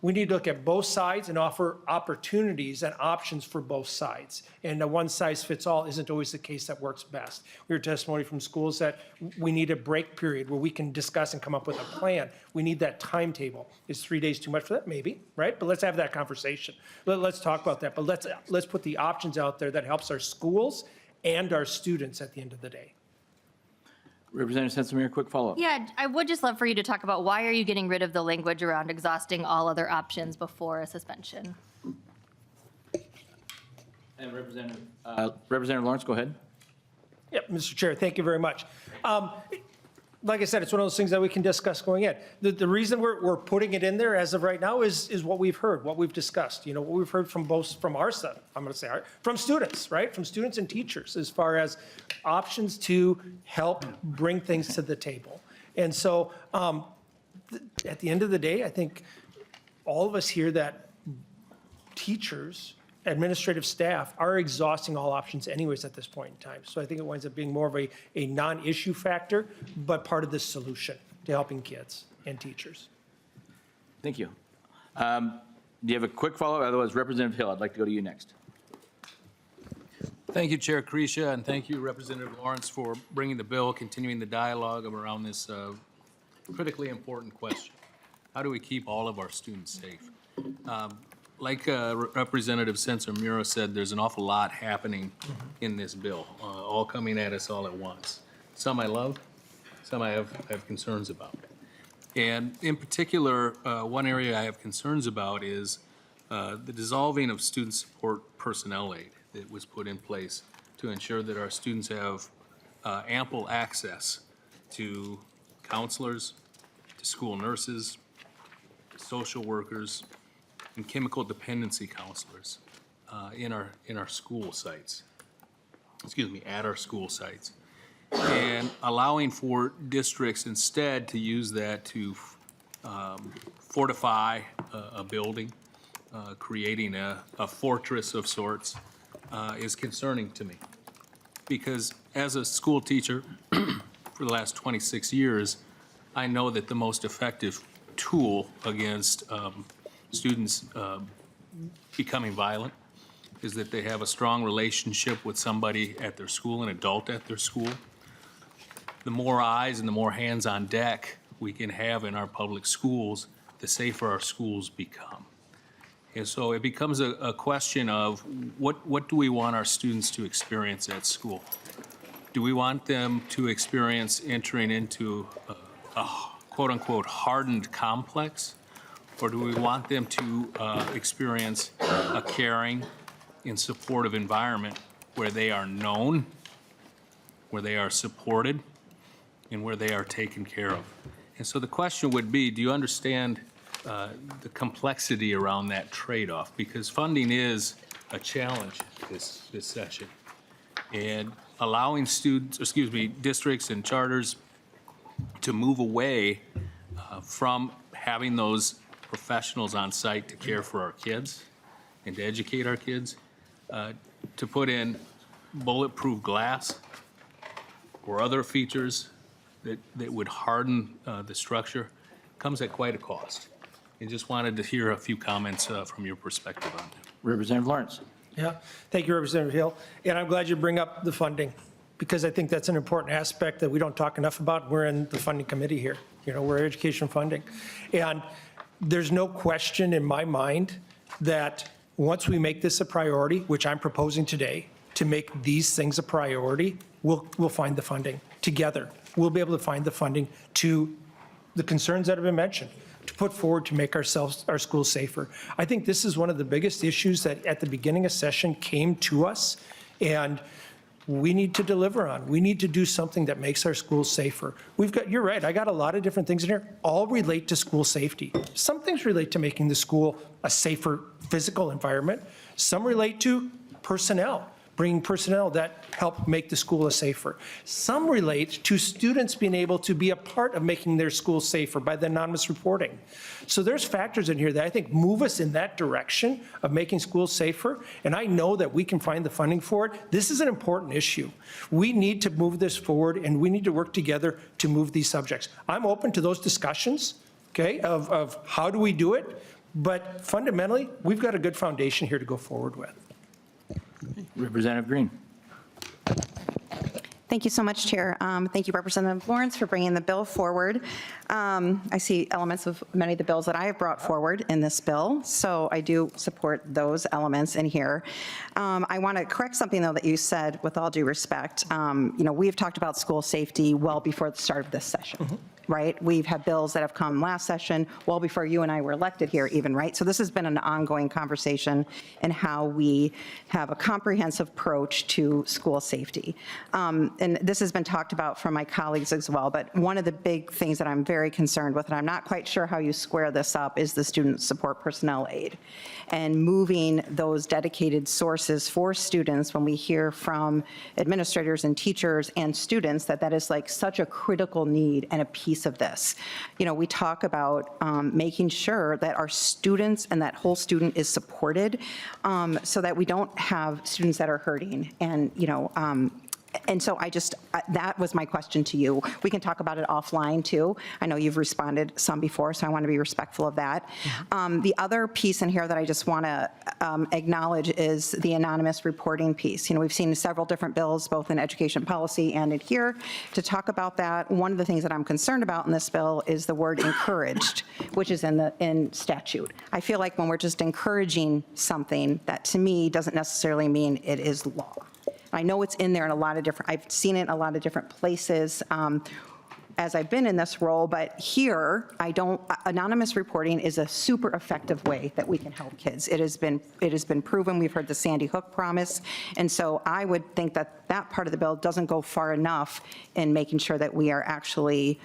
we need to look at both sides and offer opportunities and options for both sides. And a one-size-fits-all isn't always the case that works best. We heard testimony from schools that we need a break period where we can discuss and come up with a plan. We need that timetable. Is 3 days too much for that? Maybe, right? But let's have that conversation. Let's talk about that. But let's put the options out there that helps our schools and our students at the end of the day. Representative Sensenmere, quick follow-up. Yeah, I would just love for you to talk about why are you getting rid of the language around exhausting all other options before a suspension? And Representative Lawrence, go ahead. Yep, Mr. Chair, thank you very much. Like I said, it's one of those things that we can discuss going in. The reason we're putting it in there as of right now is what we've heard, what we've discussed, what we've heard from our side, I'm going to say, from students, right? From students and teachers as far as options to help bring things to the table. And so at the end of the day, I think all of us hear that teachers, administrative staff are exhausting all options anyways at this point in time. So I think it winds up being more of a non-issue factor, but part of the solution to helping kids and teachers. Thank you. Do you have a quick follow-up? Otherwise, Representative Hill, I'd like to go to you next. Thank you, Chair Creasha, and thank you, Representative Lawrence, for bringing the bill, continuing the dialogue around this critically important question. How do we keep all of our students safe? Like Representative Sensenmere said, there's an awful lot happening in this bill, all coming at us all at once. Some I love, some I have concerns about. And in particular, one area I have concerns about is the dissolving of student support personnel aid that was put in place to ensure that our students have ample access to counselors, to school nurses, to social workers, and chemical dependency counselors in our school sites, at our school sites. And allowing for districts instead to use that to fortify a building, creating a fortress of sorts, is concerning to me. Because as a school teacher for the last 26 years, I know that the most effective tool against students becoming violent is that they have a strong relationship with somebody at their school, an adult at their school. The more eyes and the more hands on deck we can have in our public schools, the safer our schools become. And so it becomes a question of what do we want our students to experience at school? Do we want them to experience entering into a quote-unquote hardened complex? Or do we want them to experience a caring and supportive environment where they are known, where they are supported, and where they are taken care of? And so the question would be, do you understand the complexity around that trade-off? Because funding is a challenge this session. And allowing districts and charters to move away from having those professionals on site to care for our kids and to educate our kids, to put in bulletproof glass or other features that would harden the structure, comes at quite a cost. And just wanted to hear a few comments from your perspective on that. Representative Lawrence. Yeah, thank you, Representative Hill. And I'm glad you bring up the funding, because I think that's an important aspect that we don't talk enough about. We're in the funding committee here. We're education funding. And there's no question in my mind that once we make this a priority, which I'm proposing today, to make these things a priority, we'll find the funding together. We'll be able to find the funding to the concerns that have been mentioned, to put forward to make our schools safer. I think this is one of the biggest issues that at the beginning of session came to us, and we need to deliver on. We need to do something that makes our schools safer. You're right, I got a lot of different things in here, all relate to school safety. Some things relate to making the school a safer physical environment. Some relate to personnel, bringing personnel that help make the school a safer. Some relate to students being able to be a part of making their school safer by the anonymous reporting. So there's factors in here that I think move us in that direction of making schools safer, and I know that we can find the funding for it. This is an important issue. We need to move this forward, and we need to work together to move these subjects. I'm open to those discussions, okay, of how do we do it, but fundamentally, we've got a good foundation here to go forward with. Representative Green. Thank you so much, Chair. Thank you, Representative Lawrence, for bringing the bill forward. I see elements of many of the bills that I have brought forward in this bill, so I do support those elements in here. I want to correct something, though, that you said, with all due respect. We've talked about school safety well before the start of this session. Right? We've had bills that have come last session, well before you and I were elected here even, right? So this has been an ongoing conversation in how we have a comprehensive approach to school safety. And this has been talked about from my colleagues as well, but one of the big things that I'm very concerned with, and I'm not quite sure how you square this up, is the student support personnel aid. And moving those dedicated sources for students, when we hear from administrators and teachers and students that is like such a critical need and a piece of this. We talk about making sure that our students and that whole student is supported, so that we don't have students that are hurting. And so that was my question to you. We can talk about it offline too. I know you've responded some before, so I want to be respectful of that. The other piece in here that I just want to acknowledge is the anonymous reporting piece. We've seen several different bills, both in education policy and in here, to talk about that. One of the things that I'm concerned about in this bill is the word encouraged, which is in statute. I feel like when we're just encouraging something, that to me doesn't necessarily mean it is law. I know it's in there in a lot of different, I've seen it in a lot of different places as I've been in this role, but here, anonymous reporting is a super effective way that we can help kids. It has been proven. We've heard the Sandy Hook promise. And so I would think that that part of the bill doesn't go far enough in making sure that we are actually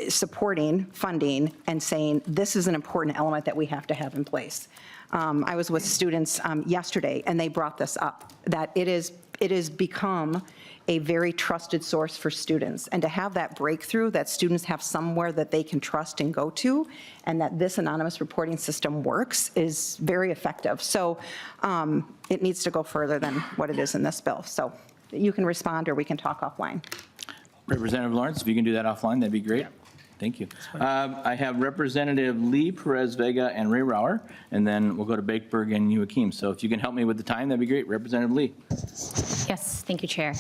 supporting funding and saying this is an important element that we have to have in place. I was with students yesterday, and they brought this up, that it is become a very trusted source for students. And to have that breakthrough, that students have somewhere that they can trust and go to, and that this anonymous reporting system works, is very effective. So it needs to go further than what it is in this bill. So you can respond, or we can talk offline. Representative Lawrence, if you can do that offline, that'd be great. Thank you. I have Representative Lee, Perez Vega, and Ray Rauer, and then we'll go to Bakeberg and Joachim. So if you can help me with the time, that'd be great. Representative Lee. Yes, thank you, Chair.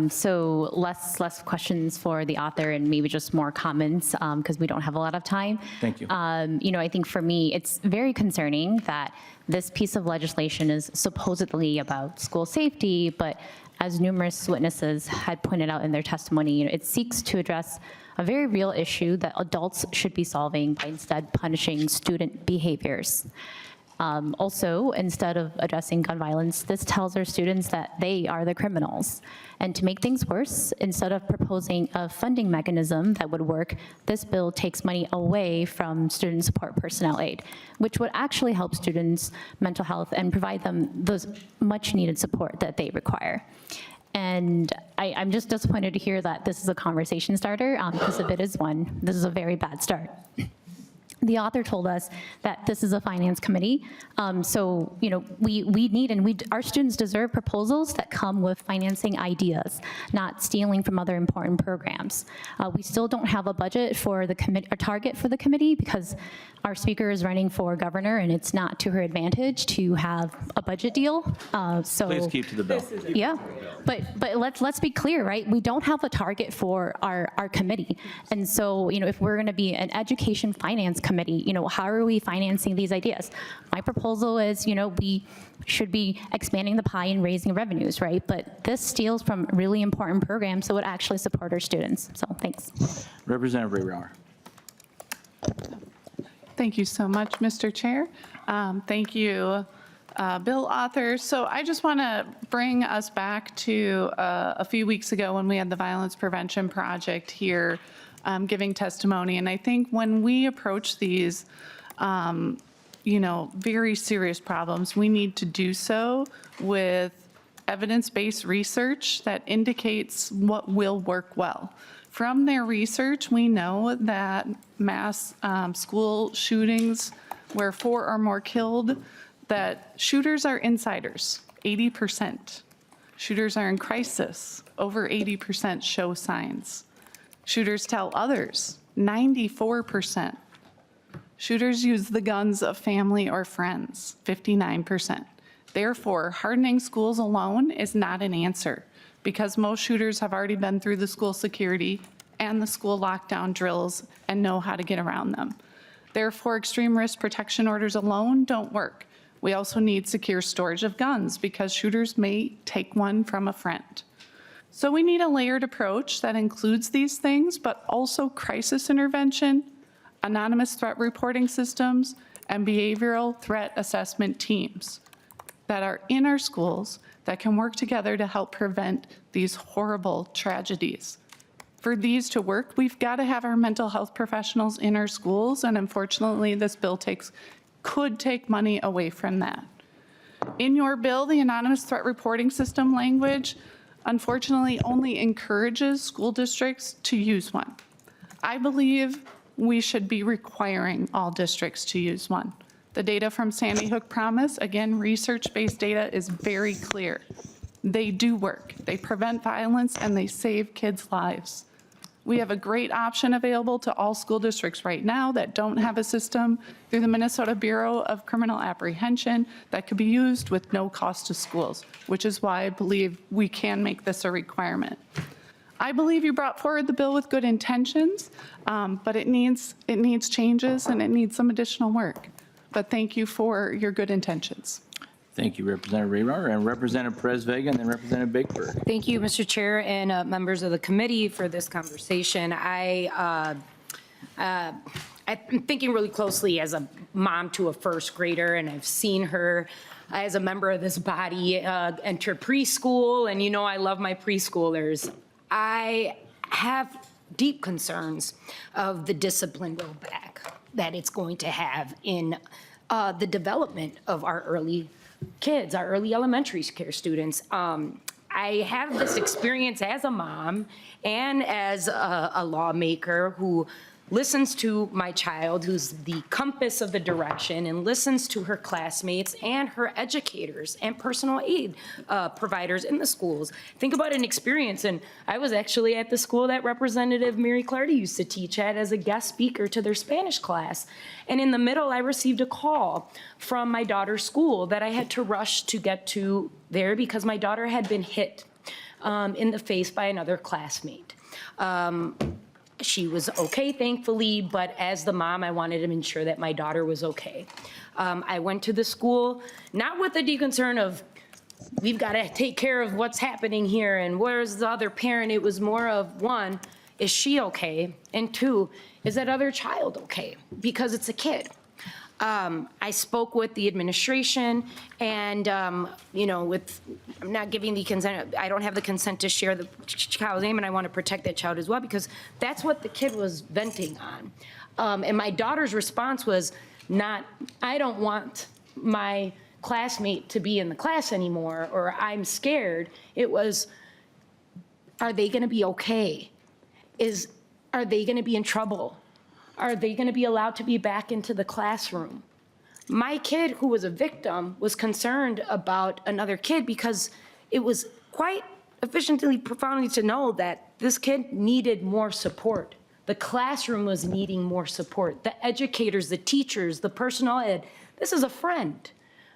So less questions for the author and maybe just more comments because we don't have a lot of time. Thank you. I think for me, it's very concerning that this piece of legislation is supposedly about school safety, but as numerous witnesses had pointed out in their testimony, it seeks to address a very real issue that adults should be solving by instead punishing student behaviors. Also, instead of addressing gun violence, this tells our students that they are the criminals. And to make things worse, instead of proposing a funding mechanism that would work, this bill takes money away from student support personnel aid, which would actually help students' mental health and provide them those much needed support that they require. And I'm just disappointed to hear that this is a conversation starter, because if it is one, this is a very bad start. the author told us that this is a finance committee. So, we need and our students deserve proposals that come with financing ideas, not stealing from other important programs. We still don't have a budget for the committee, a target for the committee, because our speaker is running for governor and it's not to her advantage to have a budget deal. Please keep to the bill. Yeah, but let's be clear, right? We don't have a target for our committee. And so, if we're gonna be an education finance committee, how are we financing these ideas? My proposal is, we should be expanding the pie and raising revenues, right? But this steals from really important programs, so it actually support our students. So thanks. Representative Ray Rauer. Thank you so much, Mr. Chair. Thank you, bill authors. So I just want to bring us back to a few weeks ago when we had the Violence Prevention Project here giving testimony. And I think when we approach these, very serious problems, we need to do so with evidence-based research that indicates what will work well. From their research, we know that mass school shootings where 4 or more killed, that shooters are insiders, 80%. Shooters are in crisis, over 80% show signs. Shooters tell others, 94%. Shooters use the guns of family or friends, 59%. Therefore, hardening schools alone is not an answer, because most shooters have already been through the school security and the school lockdown drills and know how to get around them. Therefore, extreme risk protection orders alone don't work. We also need secure storage of guns, because shooters may take one from a friend. So we need a layered approach that includes these things, but also crisis intervention, anonymous threat reporting systems, and behavioral threat assessment teams that are in our schools that can work together to help prevent these horrible tragedies. For these to work, we've got to have our mental health professionals in our schools, and unfortunately, this bill could take money away from that. In your bill, the anonymous threat reporting system language, unfortunately, only encourages school districts to use one. I believe we should be requiring all districts to use one. The data from Sandy Hook Promise, again, research-based data is very clear. They do work. They prevent violence and they save kids' lives. We have a great option available to all school districts right now that don't have a system through the Minnesota Bureau of Criminal Apprehension that could be used with no cost to schools, which is why I believe we can make this a requirement. I believe you brought forward the bill with good intentions, but it needs changes and it needs some additional work. But thank you for your good intentions. Thank you, Representative Ray Rauer, and Representative Perez Vega, and then Representative Bakeberg. Thank you, Mr. Chair, and members of the committee for this conversation. I'm thinking really closely as a mom to a first grader, and I've seen her as a member of this body enter preschool, and I love my preschoolers. I have deep concerns of the discipline rollback that it's going to have in the development of our early kids, our early elementary care students. I have this experience as a mom and as a lawmaker who listens to my child, who's the compass of the direction, and listens to her classmates and her educators and personal aid providers in the schools. Think about an experience, and I was actually at the school that Representative Mary Clardy used to teach at as a guest speaker to their Spanish class. And in the middle, I received a call from my daughter's school that I had to rush to get to there because my daughter had been hit in the face by another classmate. She was okay, thankfully, but as the mom, I wanted to ensure that my daughter was okay. I went to the school, not with the deep concern of, we've got to take care of what's happening here and where's the other parent. It was more of, one, is she okay? And two, is that other child okay? Because it's a kid. I spoke with the administration and, I'm not giving the consent, I don't have the consent to share the child's name, and I want to protect that child as well because that's what the kid was venting on. And my daughter's response was not, I don't want my classmate to be in the class anymore, or I'm scared. It was, are they going to be okay? Are they going to be in trouble? are they going to be allowed to be back into the classroom? My kid, who was a victim, was concerned about another kid because it was quite efficiently, profoundly to know that this kid needed more support. The classroom was needing more support. The educators, the teachers, the personal ed, this is a friend.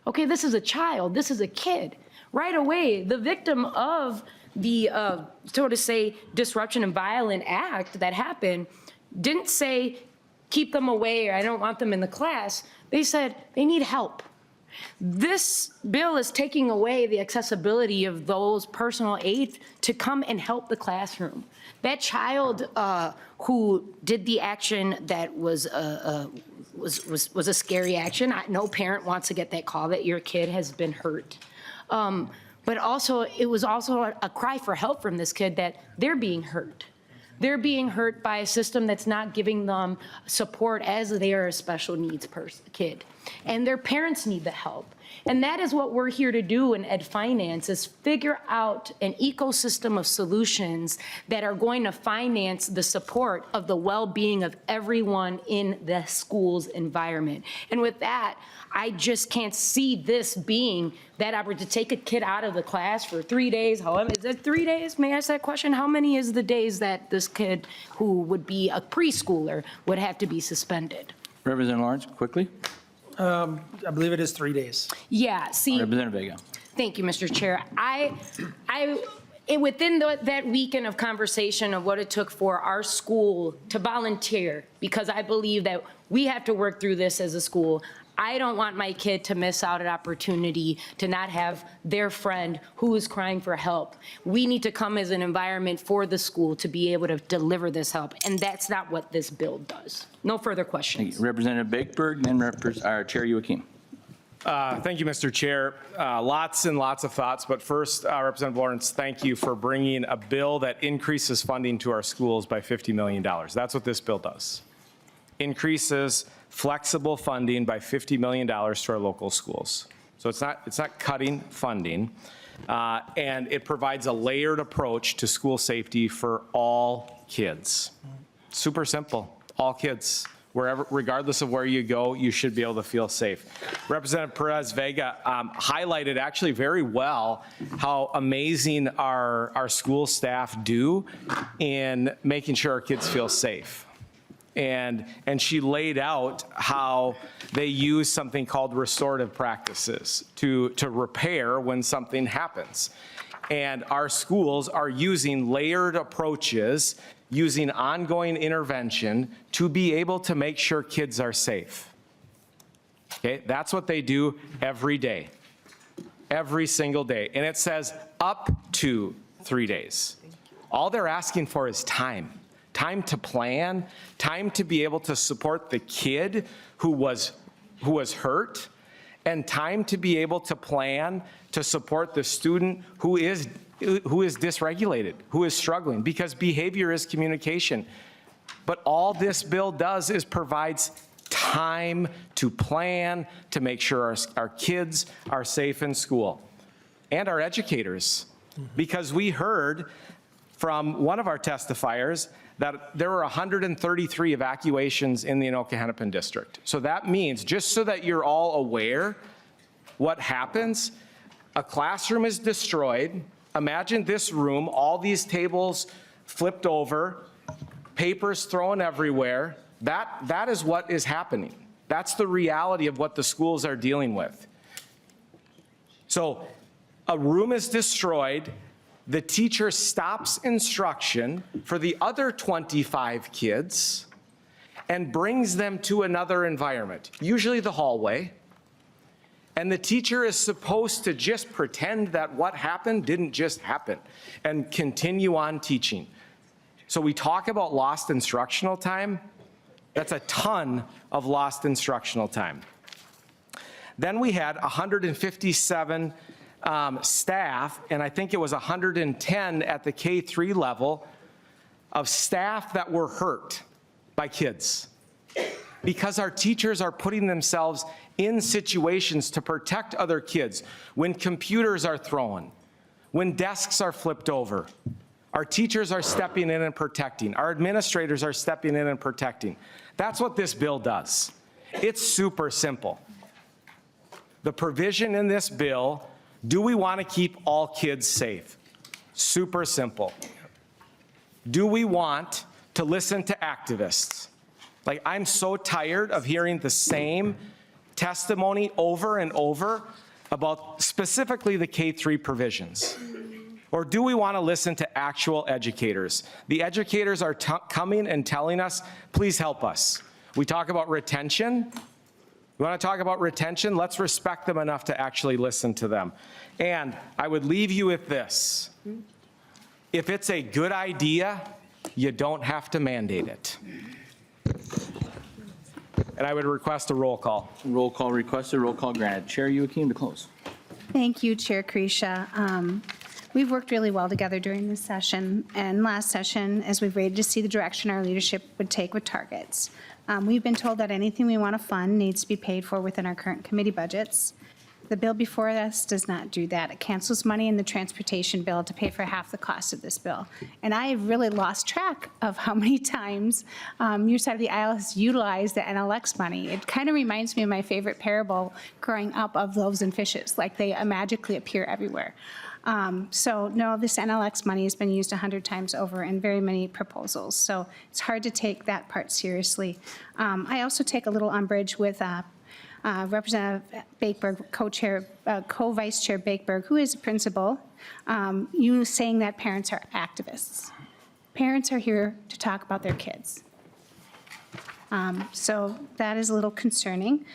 Okay, this is a child, this is a kid. Right away, the victim of the, so to say, disruption and violent act that happened didn't say, keep them away, or I don't want them in the class. They said, they need help. This bill is taking away the accessibility of those personal aid to come and help the classroom. That child who did the action that was a scary action. No parent wants to get that call that your kid has been hurt. But also, it was also a cry for help from this kid that they're being hurt. They're being hurt by a system that's not giving them support as they are a special needs kid. And their parents need the help. And that is what we're here to do in Ed Finance, is figure out an ecosystem of solutions that are going to finance the support of the well-being of everyone in the school's environment. And with that, I just can't see this being that opportunity to take a kid out of the class for 3 days. However, is it 3 days? May I ask that question? How many is the days that this kid who would be a preschooler would have to be suspended? Representative Lawrence, quickly. I believe it is 3 days. Yeah, see. Representative Vega. Thank you, Mr. Chair. Within that weekend of conversation of what it took for our school to volunteer, because I believe that we have to work through this as a school, I don't want my kid to miss out an opportunity to not have their friend who is crying for help. We need to come as an environment for the school to be able to deliver this help, and that's not what this bill does. No further questions. Thank you. Representative Bakeberg, then Chair Youakim. Thank you, Mr. Chair. Lots and lots of thoughts, but first, Representative Lawrence, thank you for bringing a bill that increases funding to our schools by $50 million. That's what this bill does. Increases flexible funding by $50 million to our local schools. So it's not cutting funding, and it provides a layered approach to school safety for all kids. Super simple, all kids. Wherever, regardless of where you go, you should be able to feel safe. Representative Perez Vega highlighted actually very well how amazing our school staff do in making sure our kids feel safe. And she laid out how they use something called restorative practices to repair when something happens. And our schools are using layered approaches, using ongoing intervention to be able to make sure kids are safe. Okay, that's what they do every day, every single day. And it says up to 3 days. All they're asking for is time. Time to plan, time to be able to support the kid who was hurt, and time to be able to plan to support the student who is dysregulated, who is struggling, because behavior is communication. But all this bill does is provides time to plan, to make sure our kids are safe in school, and our educators. Because we heard from one of our testifiers that there were 133 evacuations in the Anoka-Hennepin district. So that means, just so that you're all aware what happens, a classroom is destroyed. Imagine this room, all these tables flipped over, papers thrown everywhere. That is what is happening. That's the reality of what the schools are dealing with. So a room is destroyed. The teacher stops instruction for the other 25 kids and brings them to another environment, usually the hallway. And the teacher is supposed to just pretend that what happened didn't just happen and continue on teaching. So we talk about lost instructional time. That's a ton of lost instructional time. Then we had 157 staff, and I think it was 110 at the K-3 level of staff that were hurt by kids, because our teachers are putting themselves in situations to protect other kids when computers are thrown, when desks are flipped over, Our teachers are stepping in and protecting. Our administrators are stepping in and protecting. That's what this bill does. It's super simple. The provision in this bill, do we want to keep all kids safe? Super simple. Do we want to listen to activists? Like, I'm so tired of hearing the same testimony over and over about specifically the K-3 provisions. Or do we want to listen to actual educators? The educators are coming and telling us, please help us. We talk about retention. We want to talk about retention? Let's respect them enough to actually listen to them. And I would leave you with this. If it's a good idea, you don't have to mandate it. And I would request a roll call. Roll call requested, roll call granted. Chair Youakim to close. Thank you, Chair Kresha. We've worked really well together during this session and last session as we've waited to see the direction our leadership would take with targets. We've been told that anything we want to fund needs to be paid for within our current committee budgets. The bill before us does not do that. It cancels money in the transportation bill to pay for half the cost of this bill. And I have really lost track of how many times your side of the aisle has utilized the NLX money. It kind of reminds me of my favorite parable growing up of loaves and fishes, like they magically appear everywhere. So no, this NLX money has been used 100 times over in very many proposals. So it's hard to take that part seriously. I also take a little umbrage with Representative Bakeberg, co-vice chair Bakeberg, who is a principal, you saying that parents are activists. Parents are here to talk about their kids. So that is a little concerning.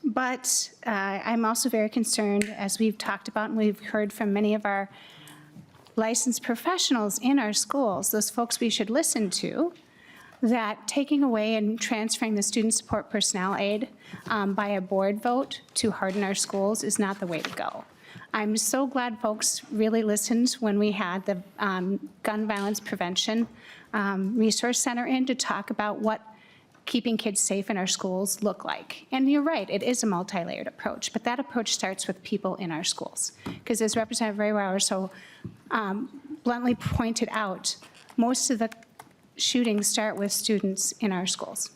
But I'm also very concerned, as we've talked about and we've heard from many of our licensed professionals in our schools, those folks we should listen to, that taking away and transferring the student support personnel aid by a board vote to harden our schools is not the way to go. I'm so glad folks really listened when we had the Gun Violence Prevention Resource Center in to talk about what keeping kids safe in our schools look like. And you're right, it is a multi-layered approach, but that approach starts with people in our schools. Because as Representative Raywauer so bluntly pointed out, most of the shootings start with students in our schools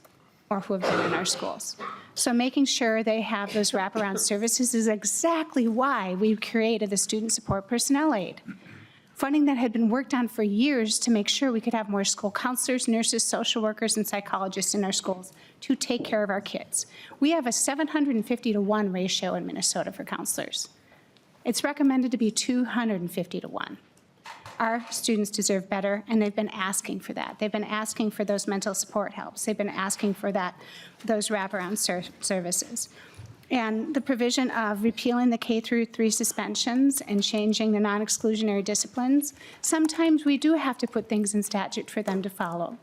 or who have been in our schools. So making sure they have those wraparound services is exactly why we created the Student Support Personnel Aid. Funding that had been worked on for years to make sure we could have more school counselors, nurses, social workers, and psychologists in our schools to take care of our kids. We have a 750-to-1 ratio in Minnesota for counselors. It's recommended to be 250-to-1. Our students deserve better, and they've been asking for that. They've been asking for those mental support helps. They've been asking for those wraparound services. And the provision of repealing the K-3 suspensions and changing the non-exclusionary disciplines, sometimes we do have to put things in statute for them to follow.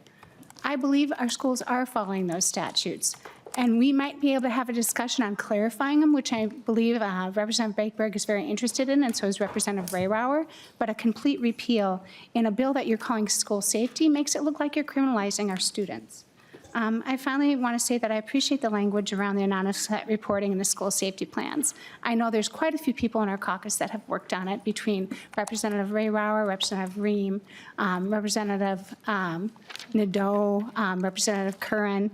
I believe our schools are following those statutes. And we might be able to have a discussion on clarifying them, which I believe Representative Bakeberg is very interested in, and so is Representative Raywauer. But a complete repeal in a bill that you're calling school safety makes it look like you're criminalizing our students. I finally want to say that I appreciate the language around the anonymous reporting and the school safety plans. I know there's quite a few people in our caucus that have worked on it between Representative Raywauer, Representative Ream, Representative Nadeau, Representative Curran.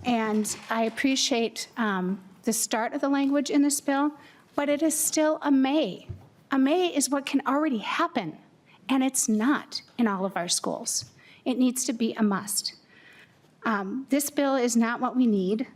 And I appreciate the start of the language in this bill, but it is still a may. A may is what can already happen, and it's not in all of our schools. It needs to be a must. This bill is not what we need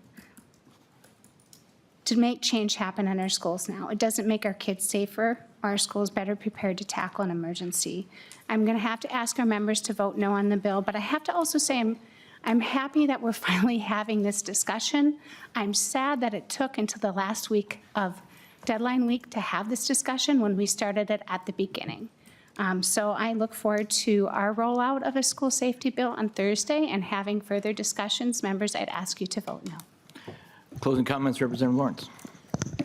to make change happen in our schools now. It doesn't make our kids safer or our schools better prepared to tackle an emergency. I'm going to have to ask our members to vote no on the bill, but I have to also say I'm happy that we're finally having this discussion. I'm sad that it took until the last week of deadline week to have this discussion when we started it at the beginning. So I look forward to our rollout of a school safety bill on Thursday and having further discussions. Members, I'd ask you to vote no. Closing comments, Representative Lawrence.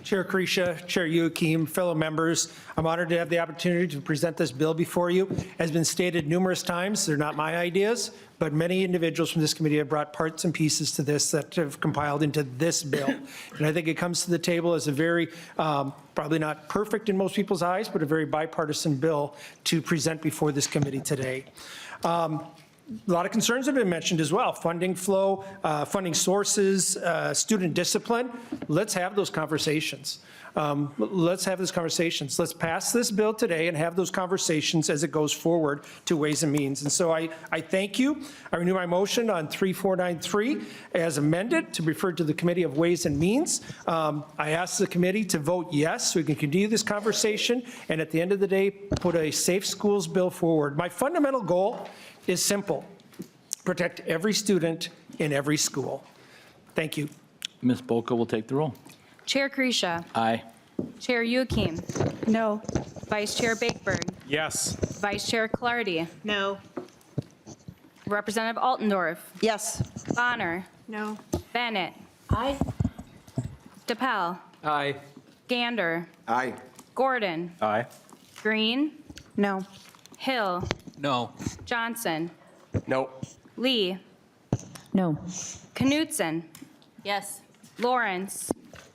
Chair Kresha, Chair Youakim, fellow members, I'm honored to have the opportunity to present this bill before you. As been stated numerous times, they're not my ideas, but many individuals from this committee have brought parts and pieces to this that have compiled into this bill. And I think it comes to the table as a very, probably not perfect in most people's eyes, but a very bipartisan bill to present before this committee today. A lot of concerns have been mentioned as well. Funding flow, funding sources, student discipline. Let's have those conversations. Let's have those conversations. Let's pass this bill today and have those conversations as it goes forward to Ways and Means. And so I thank you. I renew my motion on 3493 as amended to be referred to the Committee of Ways and Means. I ask the committee to vote yes so we can continue this conversation and at the end of the day put a safe schools bill forward. My fundamental goal is simple: protect every student in every school. Thank you. Ms. Bolka will take the roll. Chair Kresha. Aye. Chair Youakim. No. Vice Chair Bakeberg. Yes. Vice Chair Clardy. No. Representative Altendorf. Yes. Bonner. No. Bennett. Aye. DePel. Aye. Gander. Aye. Gordon. Aye. Green. No. Hill. No. Johnson. No. Lee. No. Knutson. Yes. Lawrence.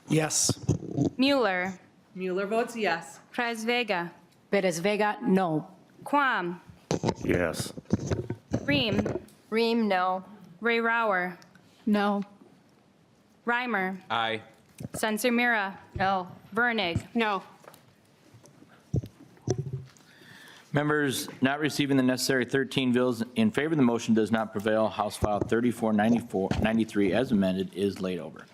Yes. Mueller. Mueller votes yes. Perez Vega. Perez Vega, no. Quam. Yes. Ream. Ream, no. Ray Rower. No. Reimer. Aye. Sensor Mira. No. Vernig. No. Members not receiving the necessary 13 votes in favor of the motion does not prevail. House File 3493 as amended is laid over.